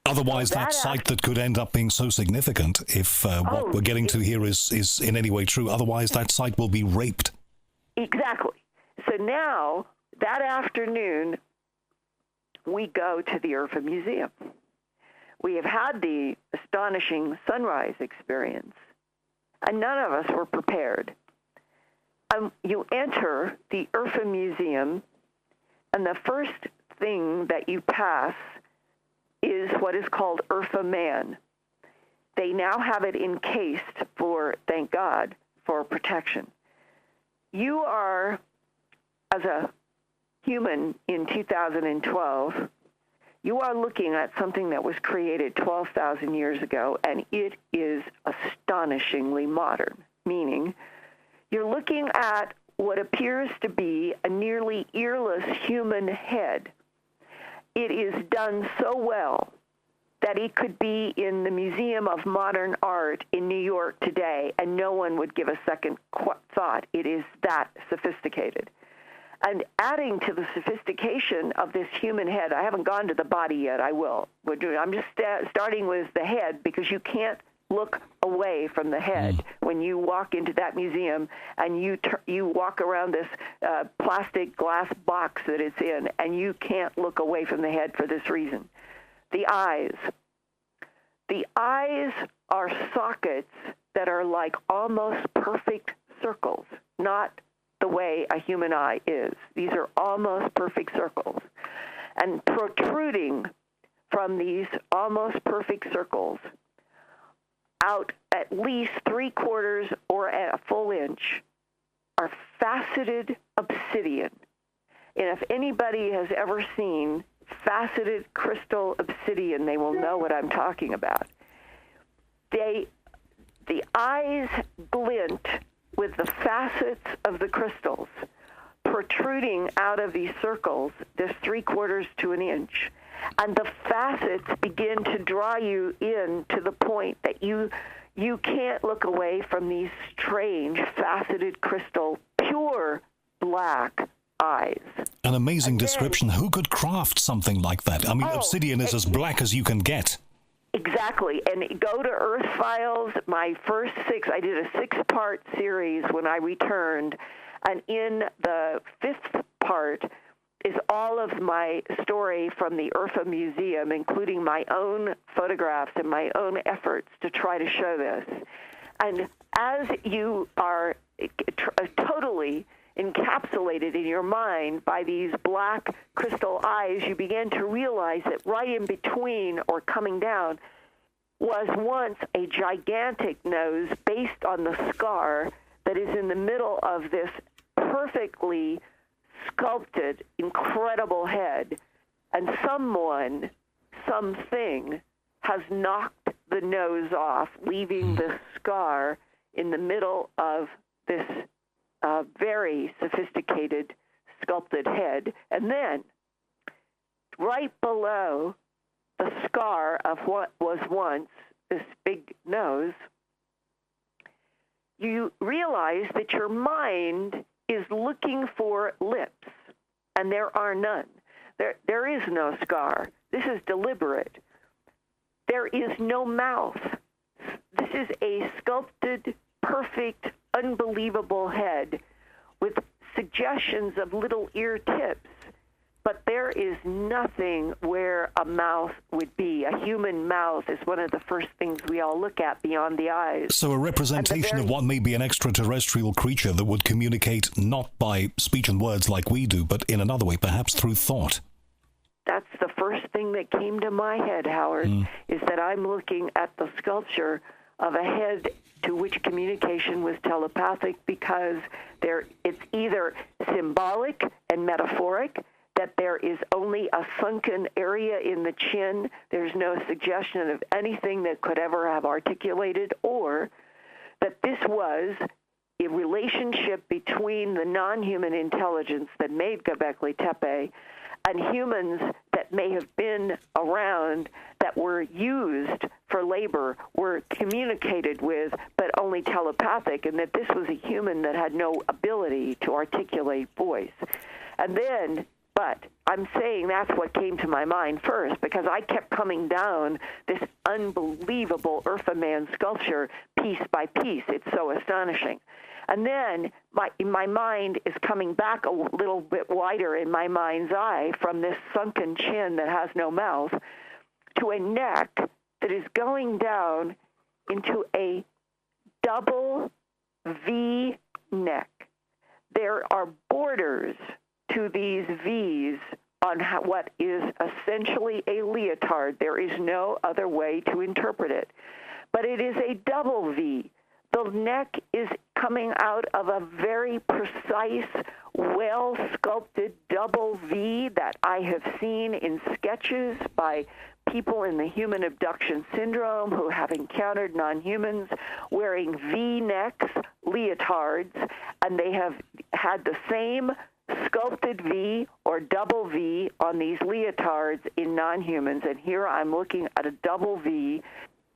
Otherwise, that site that could end up being so significant, if what we're getting to here is in any way true, otherwise that site will be raped. Exactly. So now, that afternoon, we go to the Urfa Museum. We have had the astonishing sunrise experience, and none of us were prepared. You enter the Urfa Museum, and the first thing that you pass is what is called Urfa Man. They now have it encased for, thank God, for protection. You are, as a human in 2012, you are looking at something that was created 12,000 years ago, and it is astonishingly modern, meaning you're looking at what appears to be a nearly earless human head. It is done so well that it could be in the Museum of Modern Art in New York today, and no one would give a second thought. It is that sophisticated. And adding to the sophistication of this human head, I haven't gone to the body yet. I will. I'm just starting with the head, because you can't look away from the head when you walk into that museum and you walk around this plastic glass box that it's in, and you can't look away from the head for this reason. The eyes. The eyes are sockets that are like almost perfect circles, not the way a human eye is. These are almost perfect circles. And protruding from these almost perfect circles out at least 3/4 or a full inch are faceted obsidian. And if anybody has ever seen faceted crystal obsidian, they will know what I'm talking about. The eyes glint with the facets of the crystals protruding out of these circles, this 3/4 to an inch. And the facets begin to draw you in to the point that you can't look away from these strange, faceted crystal, pure black eyes. An amazing description. Who could craft something like that? I mean, obsidian is as black as you can get. Exactly. And go to Earth Files, my first 6, I did a 6-part series when I returned. And in the 5th part is all of my story from the URFA Museum, including my own photographs and my own efforts to try to show this. And as you are totally encapsulated in your mind by these black crystal eyes, you begin to realize that right in between or coming down was once a gigantic nose based on the scar that is in the middle of this perfectly sculpted, incredible head. And someone, something, has knocked the nose off, leaving the scar in the middle of this very sophisticated, sculpted head. And then, right below the scar of what was once this big nose, you realize that your mind is looking for lips, and there are none. There is no scar. This is deliberate. There is no mouth. This is a sculpted, perfect, unbelievable head with suggestions of little ear tips, but there is nothing where a mouth would be. A human mouth is one of the first things we all look at beyond the eyes. So a representation of what may be an extraterrestrial creature that would communicate not by speech and words like we do, but in another way, perhaps through thought. That's the first thing that came to my head, Howard, is that I'm looking at the sculpture of a head to which communication was telepathic, because it's either symbolic and metaphoric, that there is only a sunken area in the chin, there's no suggestion of anything that could ever have articulated, or that this was a relationship between the non-human intelligence that made Göbekli Tepe and humans that may have been around that were used for labor, were communicated with, but only telepathic, and that this was a human that had no ability to articulate voice. And then, but I'm saying that's what came to my mind first, because I kept coming down this unbelievable Urfa Man sculpture piece by piece. It's so astonishing. And then my mind is coming back a little bit wider in my mind's eye from this sunken chin that has no mouth to a neck that is going down into a double V neck. There are borders to these V's on what is essentially a leotard. There is no other way to interpret it. But it is a double V. The neck is coming out of a very precise, well-sculpted double V that I have seen in sketches by people in the human abduction syndrome who have encountered non-humans wearing V-necks, leotards, and they have had the same sculpted V or double V on these leotards in non-humans. And here I'm looking at a double V.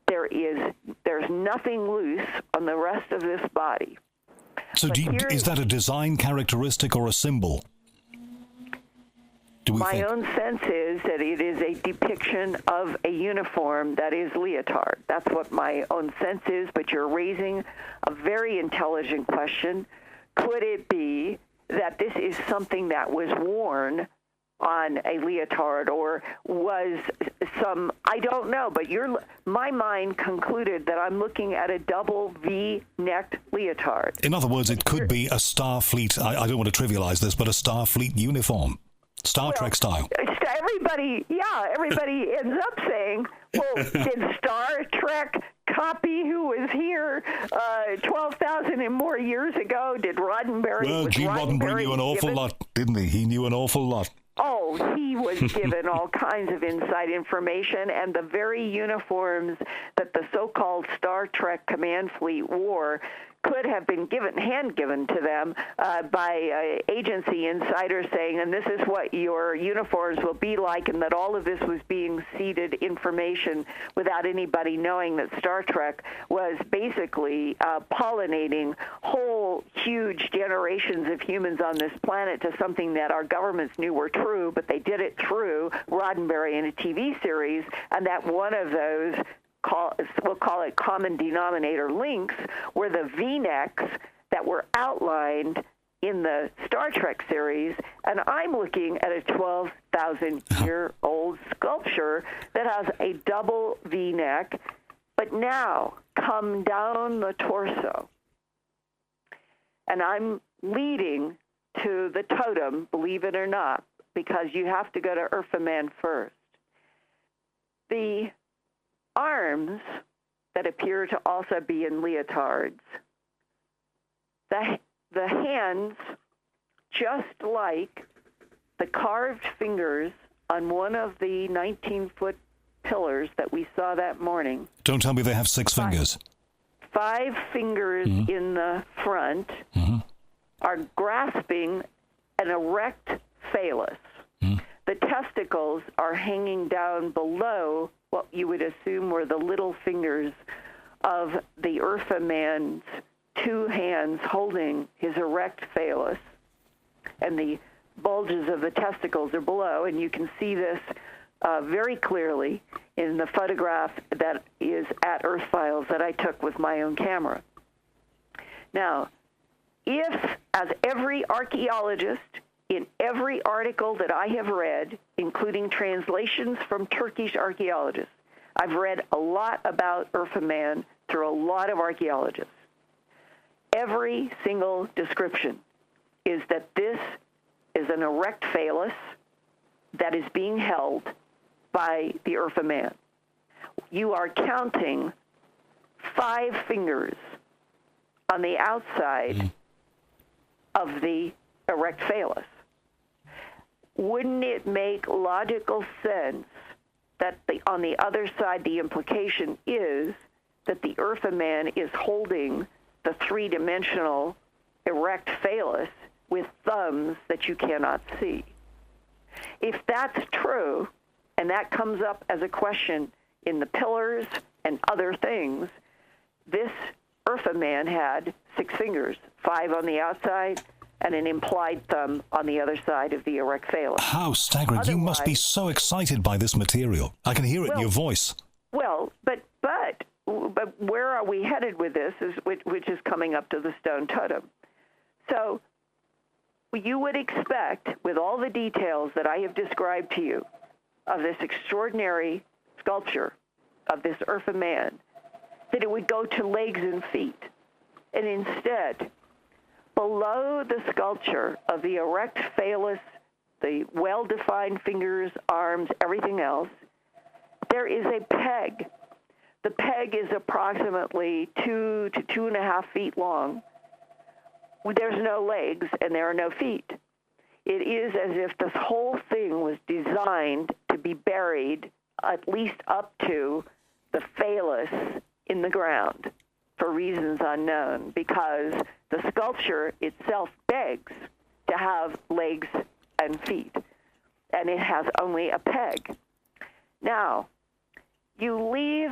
There's nothing loose on the rest of this body. So is that a design characteristic or a symbol? My own sense is that it is a depiction of a uniform that is leotard. That's what my own sense is, but you're raising a very intelligent question. Could it be that this is something that was worn on a leotard, or was some, I don't know, but my mind concluded that I'm looking at a double V-necked leotard. In other words, it could be a Starfleet, I don't want to trivialize this, but a Starfleet uniform, Star Trek style. Everybody ends up saying, well, did Star Trek copy who was here 12,000 and more years ago? Did Roddenberry? Well, Gene Roddenberry knew an awful lot, didn't he? He knew an awful lot. Oh, he was given all kinds of inside information, and the very uniforms that the so-called Star Trek command fleet wore could have been hand-given to them by agency insiders saying, and this is what your uniforms will be like, and that all of this was being seeded information without anybody knowing that Star Trek was basically pollinating whole huge generations of humans on this planet to something that our governments knew were true, but they did it through Roddenberry in a TV series, and that one of those we'll call it common denominator links, were the V-necks that were outlined in the Star Trek series, and I'm looking at a 12,000-year-old sculpture that has a double V-neck, but now come down the torso. And I'm leading to the totem, believe it or not, because you have to go to Urfaman first. The arms that appear to also be in leotards, the hands, just like the carved fingers on one of the 19-foot pillars that we saw that morning. Don't tell me they have 6 fingers. 5 fingers in the front are grasping an erect phallus. The testicles are hanging down below what you would assume were the little fingers of the Urfaman's 2 hands holding his erect phallus, and the bulges of the testicles are below, and you can see this very clearly in the photograph that is at Earth Files that I took with my own camera. Now, if, as every archaeologist in every article that I have read, including translations from Turkish archaeologists, I've read a lot about Urfaman through a lot of archaeologists. Every single description is that this is an erect phallus that is being held by the Urfaman. You are counting 5 fingers on the outside of the erect phallus. Wouldn't it make logical sense that on the other side, the implication is that the Urfaman is holding the 3-dimensional erect phallus with thumbs that you cannot see? If that's true, and that comes up as a question in the pillars and other things, this Urfaman had 6 fingers, 5 on the outside, and an implied thumb on the other side of the erect phallus. How staggering. You must be so excited by this material. I can hear it in your voice. Well, but where are we headed with this, which is coming up to the stone totem. So you would expect, with all the details that I have described to you of this extraordinary sculpture of this Urfaman, that it would go to legs and feet. And instead, below the sculpture of the erect phallus, the well-defined fingers, arms, everything else, there is a peg. The peg is approximately 2 to 2.5 feet long. There's no legs and there are no feet. It is as if this whole thing was designed to be buried at least up to the phallus in the ground for reasons unknown, because the sculpture itself begs to have legs and feet, and it has only a peg. Now, you leave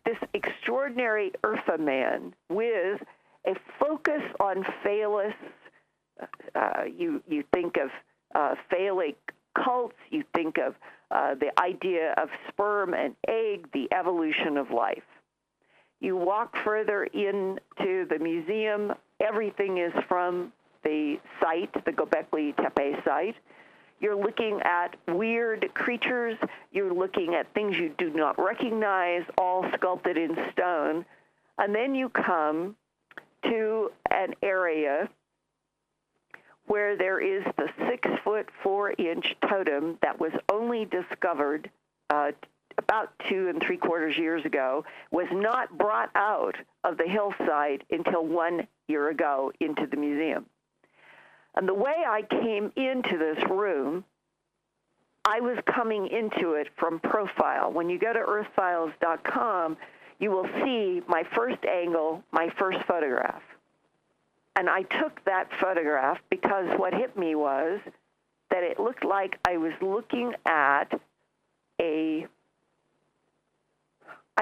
this extraordinary Urfaman with a focus on phallus. You think of phallic cults, you think of the idea of sperm and egg, the evolution of life. You walk further into the museum, everything is from the site, the Göbekli Tepe site. You're looking at weird creatures. You're looking at things you do not recognize, all sculpted in stone. And then you come to an area where there is the 6-foot, 4-inch totem that was only discovered about 2 3/4 years ago, was not brought out of the hillside until 1 year ago into the museum. And the way I came into this room, I was coming into it from profile. When you go to earthfiles.com, you will see my first angle, my first photograph. And I took that photograph because what hit me was that it looked like I was looking at I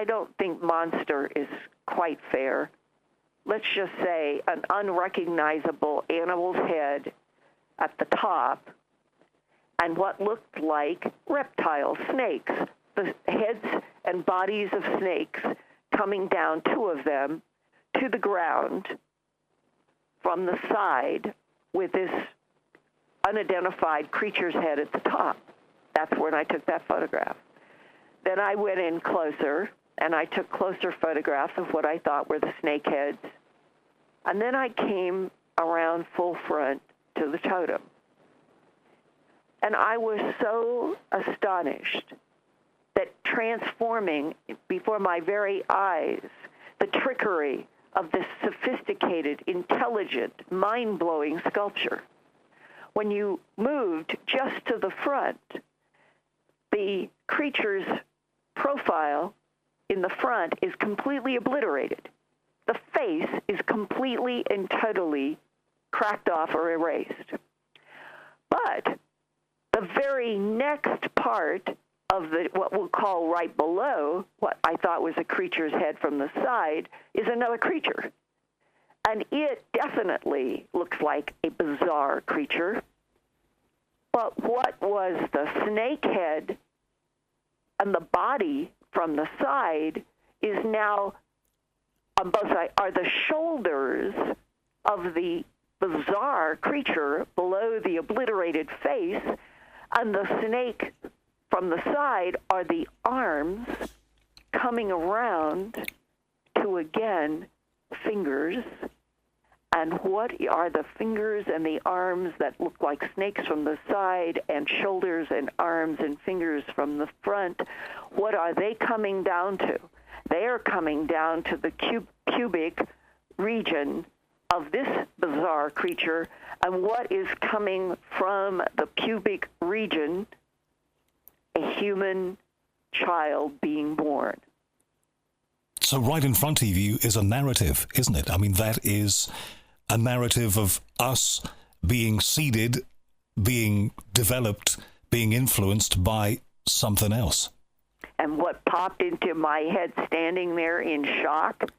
don't think monster is quite fair. Let's just say an unrecognizable animal's head at the top and what looked like reptiles, snakes, the heads and bodies of snakes coming down, 2 of them, to the ground from the side with this unidentified creature's head at the top. That's when I took that photograph. Then I went in closer, and I took closer photographs of what I thought were the snake heads. And then I came around full front to the totem. And I was so astonished that transforming before my very eyes the trickery of this sophisticated, intelligent, mind-blowing sculpture. When you moved just to the front, the creature's profile in the front is completely obliterated. The face is completely and totally cracked off or erased. But the very next part of what we'll call right below, what I thought was a creature's head from the side, is another creature. And it definitely looks like a bizarre creature. But what was the snake head and the body from the side is now on both sides are the shoulders of the bizarre creature below the obliterated face, and the snake from the side are the arms coming around to, again, fingers. And what are the fingers and the arms that look like snakes from the side, and shoulders and arms and fingers from the front? What are they coming down to? They are coming down to the pubic region of this bizarre creature. And what is coming from the pubic region? A human child being born. So right in front of you is a narrative, isn't it? I mean, that is a narrative of us being seeded, being developed, being influenced by something else. And what popped into my head standing there in shock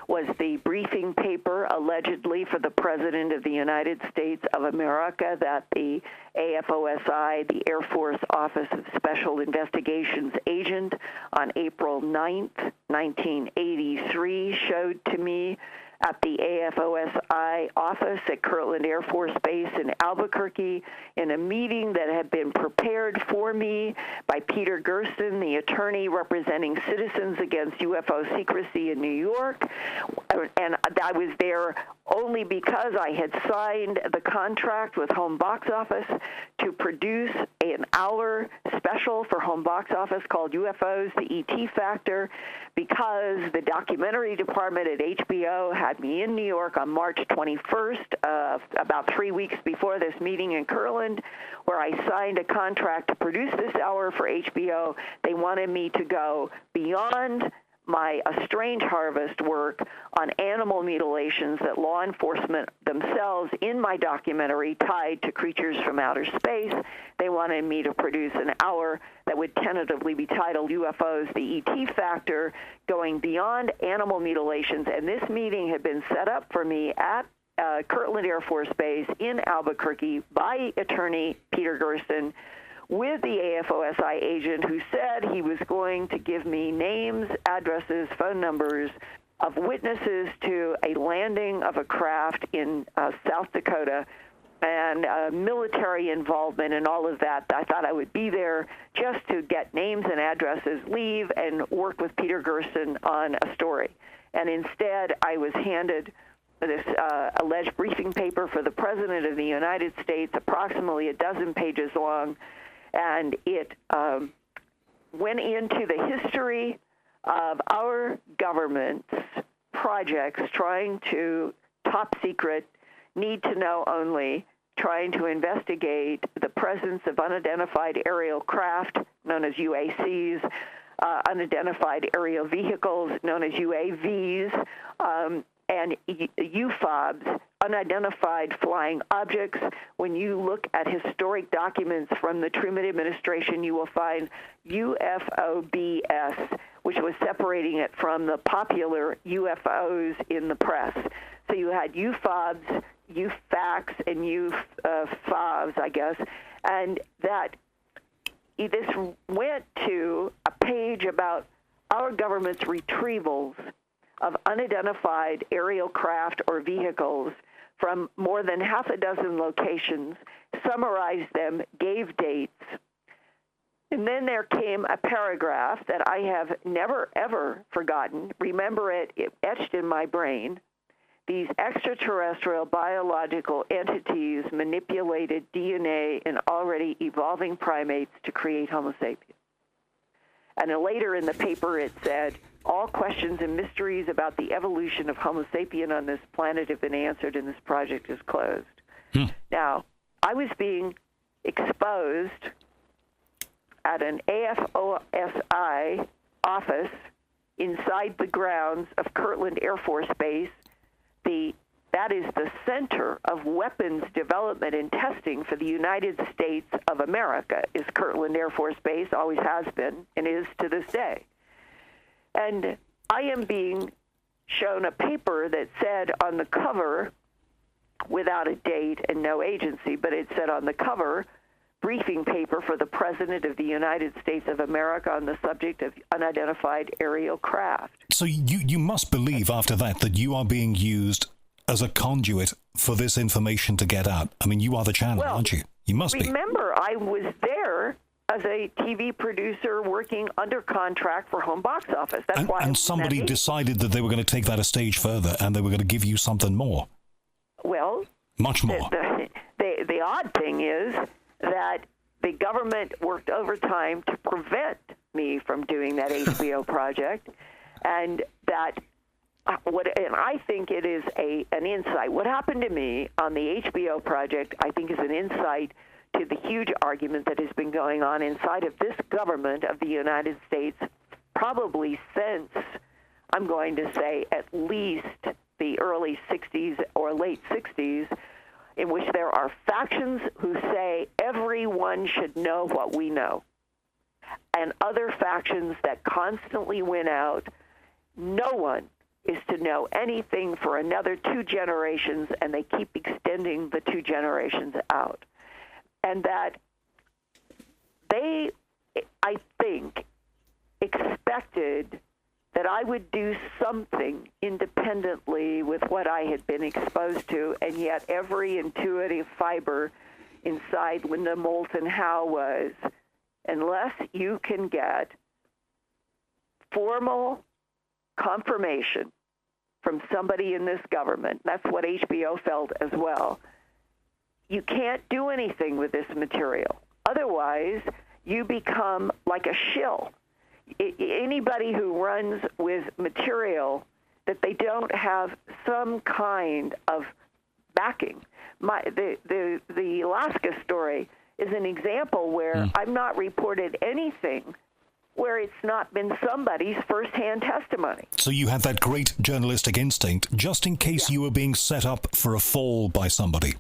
was the briefing paper allegedly for the President of the United States of America that the AFOSI, the Air Force Office of Special Investigations agent, on April 9th, 1983, showed to me at the AFOSI office at Kirtland Air Force Base in Albuquerque in a meeting that had been prepared for me by Peter Gersten, the attorney representing Citizens Against UFO Secrecy in New York. And I was there only because I had signed the contract with Home Box Office to produce an hour special for Home Box Office called UFOs, the ET Factor, because the documentary department at HBO had me in New York on March 21st, about 3 weeks before this meeting in Kirtland, where I signed a contract to produce this hour for HBO. They wanted me to go beyond my A Strange Harvest work on animal mutilations that law enforcement themselves in my documentary tied to creatures from outer space. They wanted me to produce an hour that would tentatively be titled UFOs, the ET Factor, going beyond animal mutilations. And this meeting had been set up for me at Kirtland Air Force Base in Albuquerque by attorney Peter Gersten with the AFOSI agent who said he was going to give me names, addresses, phone numbers of witnesses to a landing of a craft in South Dakota and military involvement and all of that. I thought I would be there just to get names and addresses, leave, and work with Peter Gersten on a story. And instead, I was handed this alleged briefing paper for the President of the United States, approximately 12 pages long, and it went into the history of our government's projects trying to, top secret, need to know only, trying to investigate the presence of unidentified aerial craft known as UACs, unidentified aerial vehicles known as UAVs, and UFOBs, unidentified flying objects. When you look at historic documents from the Truman administration, you will find UFOBS, which was separating it from the popular UFOs in the press. So you had UFOBs, UFACs, and UFOBs, I guess, and that this went to a page about our government's retrievals of unidentified aerial craft or vehicles from more than half a dozen locations, summarized them, gave dates. And then there came a paragraph that I have never, ever forgotten. Remember it etched in my brain. These extraterrestrial biological entities manipulated DNA in already evolving primates to create Homo sapiens. And then later in the paper it said, all questions and mysteries about the evolution of Homo sapien on this planet have been answered and this project is closed. Now, I was being exposed at an AFOSI office inside the grounds of Kirtland Air Force Base. That is the center of weapons development and testing for the United States of America, is Kirtland Air Force Base, always has been, and is to this day. And I am being shown a paper that said on the cover, without a date and no agency, but it said on the cover, briefing paper for the President of the United States of America on the subject of unidentified aerial craft. So you must believe after that you are being used as a conduit for this information to get out. I mean, you are the channel, aren't you? You must be. Remember, I was there as a TV producer working under contract for Home Box Office. That's why. And somebody decided that they were going to take that a stage further and they were going to give you something more. Well, much more. The odd thing is that the government worked overtime to prevent me from doing that HBO project, and that and I think it is an insight. What happened to me on the HBO project, I think, is an insight to the huge argument that has been going on inside of this government of the United States, probably since, I'm going to say, at least the early 60s or late 60s, in which there are factions who say everyone should know what we know, and other factions that constantly win out. No one is to know anything for another 2 generations, and they keep extending the 2 generations out. And that they, I think, expected that I would do something independently with what I had been exposed to, and yet every intuitive fiber inside Linda Moulton Howe was, unless you can get formal confirmation from somebody in this government, that's what HBO felt as well, you can't do anything with this material. Otherwise, you become like a shill. Anybody who runs with material that they don't have some kind of backing. The Alaska story is an example where I've not reported anything where it's not been somebody's firsthand testimony. So you had that great journalistic instinct just in case you were being set up for a fall by somebody.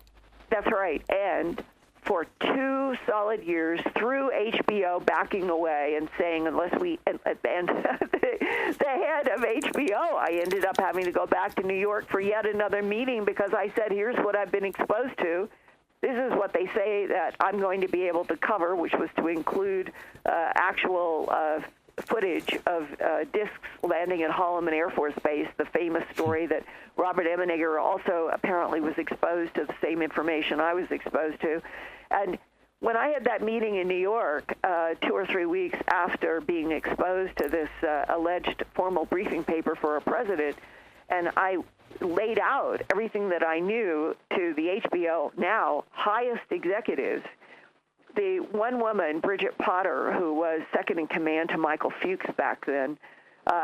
That's right. And for 2 solid years, through HBO backing away and saying, unless we, and the head of HBO HBO, I ended up having to go back to New York for yet another meeting because I said, here's what I've been exposed to. This is what they say that I'm going to be able to cover, which was to include actual footage of discs landing at Holloman Air Force Base, the famous story that Robert Emenegger also apparently was exposed to the same information I was exposed to. And when I had that meeting in New York 2 or 3 weeks after being exposed to this alleged formal briefing paper for a president, and I laid out everything that I knew to the HBO now highest executives, the one woman, Bridget Potter, who was second in command to Michael Fuchs back then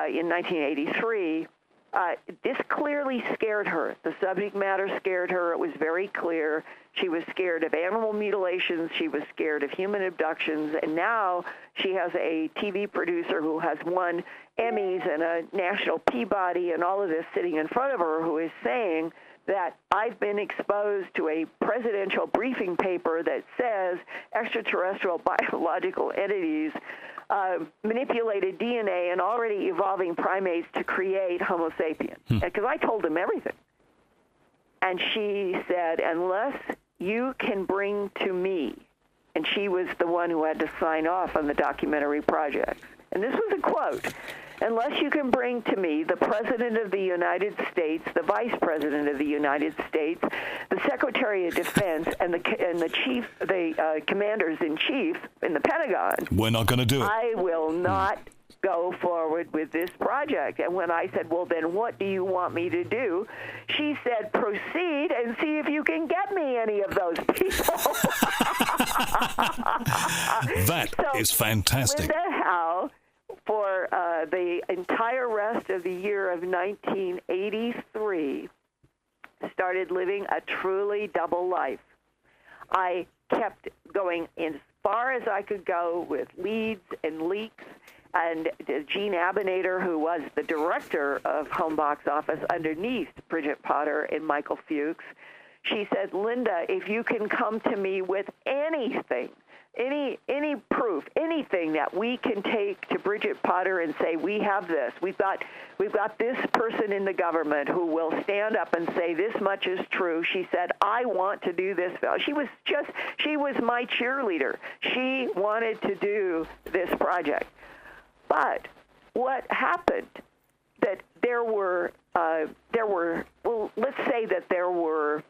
in 1983, this clearly scared her. The subject matter scared her. It was very clear. She was scared of animal mutilations. She was scared of human abductions. And now she has a TV producer who has won Emmys and a National Peabody and all of this sitting in front of her, who is saying that I've been exposed to a presidential briefing paper that says extraterrestrial biological entities manipulated DNA and already evolving primates to create Homo sapiens. Because I told them everything. And she said, unless you can bring to me, and she was the one who had to sign off on the documentary project. And this was a quote, unless you can bring to me the President of the United States, the Vice President of the United States, the Secretary of Defense, and the Commanders-in-Chief in the Pentagon, we're not going to do it. I will not go forward with this project. And when I said, well, then what do you want me to do? She said, proceed and see if you can get me any of those people. That is fantastic. Linda Howe, for the entire rest of the year of 1983, started living a truly double life. I kept going as far as I could go with leads and leaks. And Gene Abinator, who was the director of Home Box Office underneath Bridget Potter and Michael Fuchs, she said, Linda, if you can come to me with anything, any proof, anything that we can take to Bridget Potter and say, we have this, we've got this person in the government who will stand up and say this much is true. She said, I want to do this. She was my cheerleader. She wanted to do this project. But what happened, that there were let's say that there were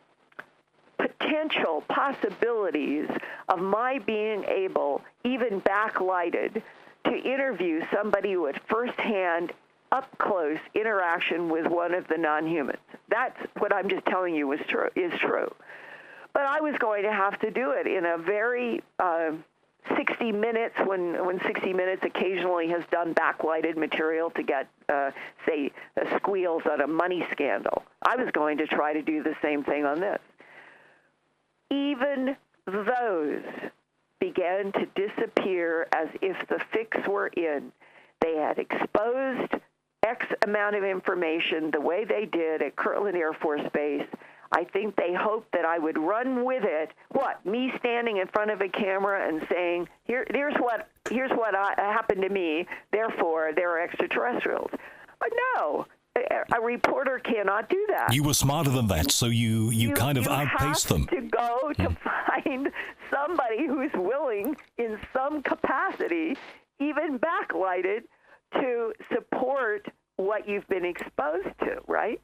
potential possibilities of my being able, even backlighted, to interview somebody who had firsthand, up-close interaction with one of the non-humans. That's what I'm just telling you is true. But I was going to have to do it in a very 60 Minutes, when 60 Minutes occasionally has done backlighted material to get, say, squeals on a money scandal. I was going to try to do the same thing on this. Even those began to disappear as if the fix were in. They had exposed X amount of information the way they did at Kirtland Air Force Base. I think they hoped that I would run with it. What? Me standing in front of a camera and saying, here's what happened to me, therefore they're extraterrestrials. But no, a reporter cannot do that. You were smarter than that, so you kind of outpaced them. You have to go to find somebody who's willing in some capacity, even backlighted, to support what you've been exposed to, right?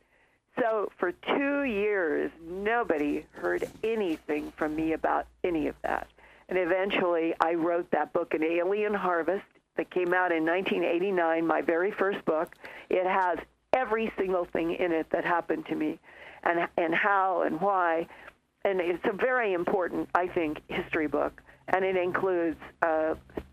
So for 2 years, nobody heard anything from me about any of that. And eventually, I wrote that book, An Alien Harvest, that came out in 1989, my very first book. It has every single thing in it that happened to me and how and why. And it's a very important, I think, history book. And it includes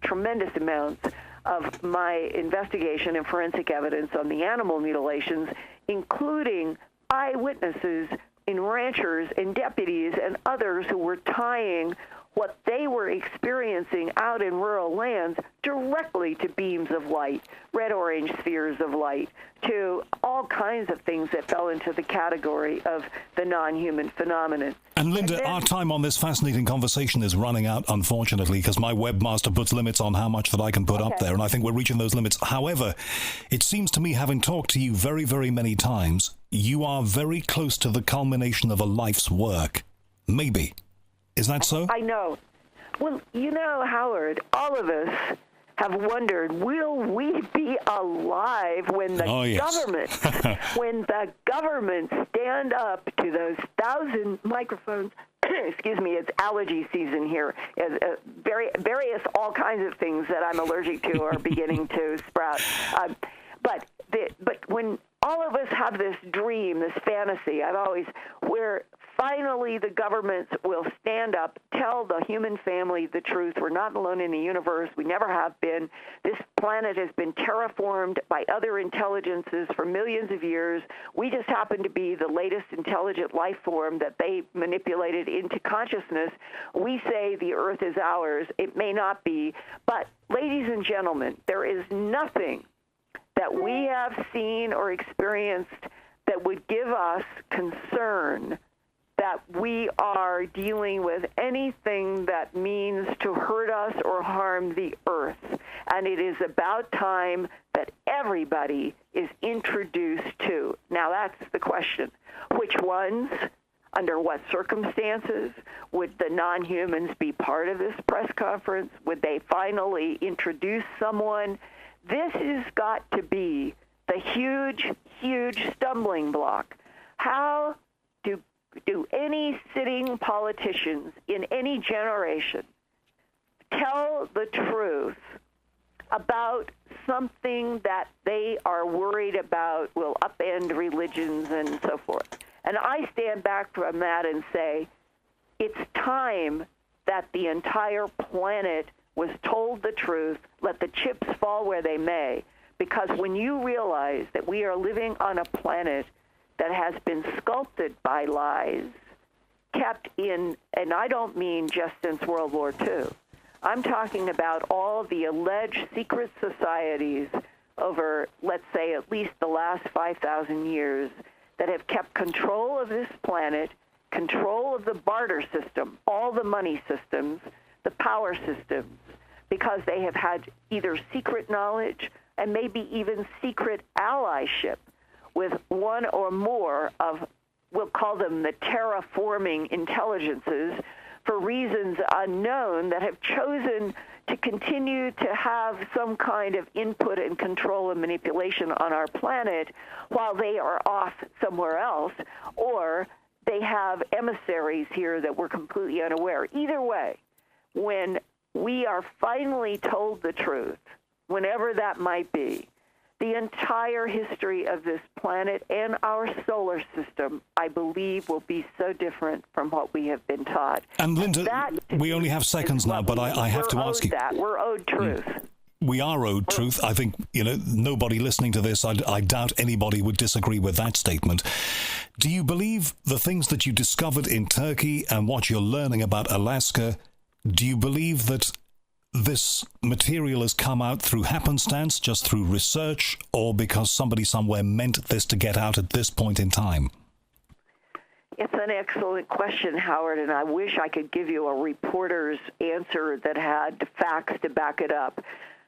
tremendous amounts of my investigation and forensic evidence on the animal mutilations, including eyewitnesses and ranchers and deputies and others who were tying what they were experiencing out in rural lands directly to beams of light, red-orange spheres of light, to all all kinds of things that fell into the category of the non-human phenomenon. And Linda, our time on this fascinating conversation is running out, unfortunately, because my webmaster puts limits on how much that I can put up there, and I think we're reaching those limits. However, it seems to me, having talked to you very, very many times, you are very close to the culmination of a life's work. Maybe. Is that so? I know. Well, you know, Howard, all of us have wondered, will we be alive when the government stand up to those 1,000 microphones? Excuse me, it's allergy season here. Various all kinds of things that I'm allergic to are beginning to sprout. But when all of us have this dream, this fantasy, where finally the governments will stand up, tell the human family the truth. We're not alone in the universe. We never have been. This planet has been terraformed by other intelligences for millions of years. We just happen to be the latest intelligent life form that they manipulated into consciousness. We say the Earth is ours. It may not be. But, ladies and gentlemen, there is nothing that we have seen or experienced that would give us concern that we are dealing with anything that means to hurt us or harm the Earth. And it is about time that everybody is introduced to. Now, that's the question. Which ones? Under what circumstances? Would the non-humans be part of this press conference? Would they finally introduce someone? This has got to be the huge, huge stumbling block. How do any sitting politicians in any generation tell the truth about something that they are worried about will upend religions and so forth? And I stand back from that and say, it's time that the entire planet was told the truth, let the chips fall where they may, because when you realize that we are living on a planet that has been sculpted by lies, kept in, and I don't mean just since World War II. I'm talking about all the alleged secret societies over, let's say, at least the last 5,000 years that have kept control of this planet, control of the barter system, all the money systems, the power systems, because they have had either secret knowledge and maybe even secret allyship with one or more of, we'll call them the terraforming intelligences, for reasons unknown, that have chosen to continue to have some kind of input and control and manipulation on our planet while they are off somewhere else, or they have emissaries here that we're completely unaware. Either way, when we are finally told the truth, whenever that might be, the entire history of this planet and our solar system, I believe, will be so different from what we have been taught. And Linda, we only have seconds now, but I have to ask you. We're owed truth. We are owed truth. I think, nobody listening to this, I doubt anybody would disagree with that statement. Do you believe the things that you discovered in Turkey and what you're learning about Alaska, do you believe that this material has come out through happenstance, just through research, or because somebody somewhere meant this to get out at this point in time? It's an excellent question, Howard, and I wish I could give you a reporter's answer that had facts to back it up.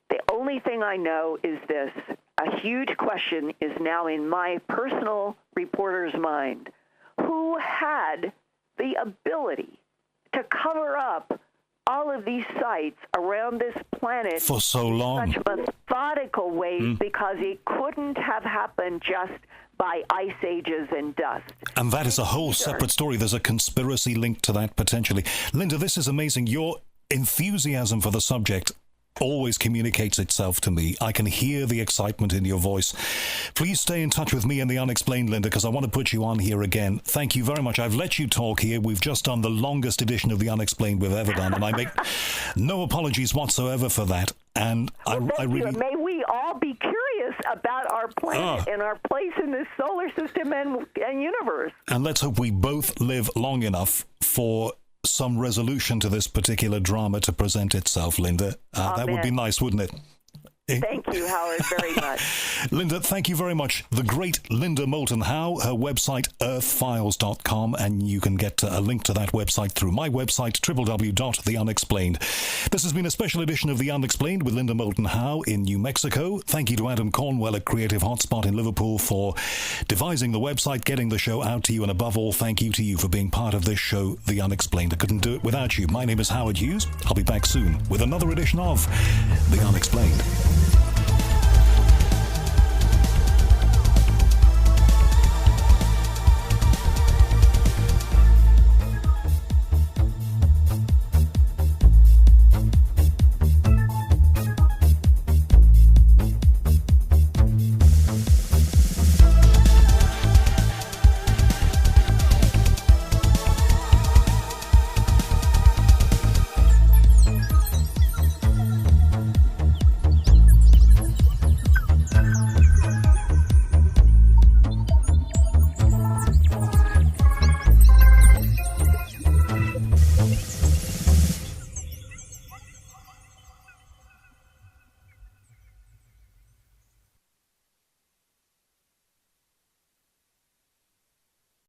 The only thing I know is this. A huge question is now in my personal reporter's mind. Who had the ability to cover up all of these sites around this planet for so long, such methodical ways, because it couldn't have happened just by ice ages and dust. And that is a whole separate story. There's a conspiracy linked to that potentially. Linda, this is amazing. Your enthusiasm for the subject always communicates itself to me. I can hear the excitement in your voice. Please stay in touch with me and the Unexplained, Linda, because I want to put you on here again. Thank you very much. I've let you talk here. We've just done the longest edition of the Unexplained we've ever done, and I make no apologies whatsoever for that. And I really... May we all be curious about our planet and our place in this solar system and universe. And let's hope we both live long enough for some resolution to this particular drama to present itself, Linda. That would be nice, wouldn't it? Thank you, Howard, very much. Linda, thank you very much. The great Linda Moulton Howe, her website, earthfiles.com, and you can get a link to that website through my website, www.theunexplained. This has been a special edition of The Unexplained with Linda Moulton Howe in New Mexico. Thank you to Adam Cornwell at Creative Hotspot in Liverpool for devising the website, getting the show out to you, and above all, thank you to you for being part of this show, The Unexplained. I couldn't do it without you. My name is Howard Hughes. I'll be back soon with another edition of The Unexplained.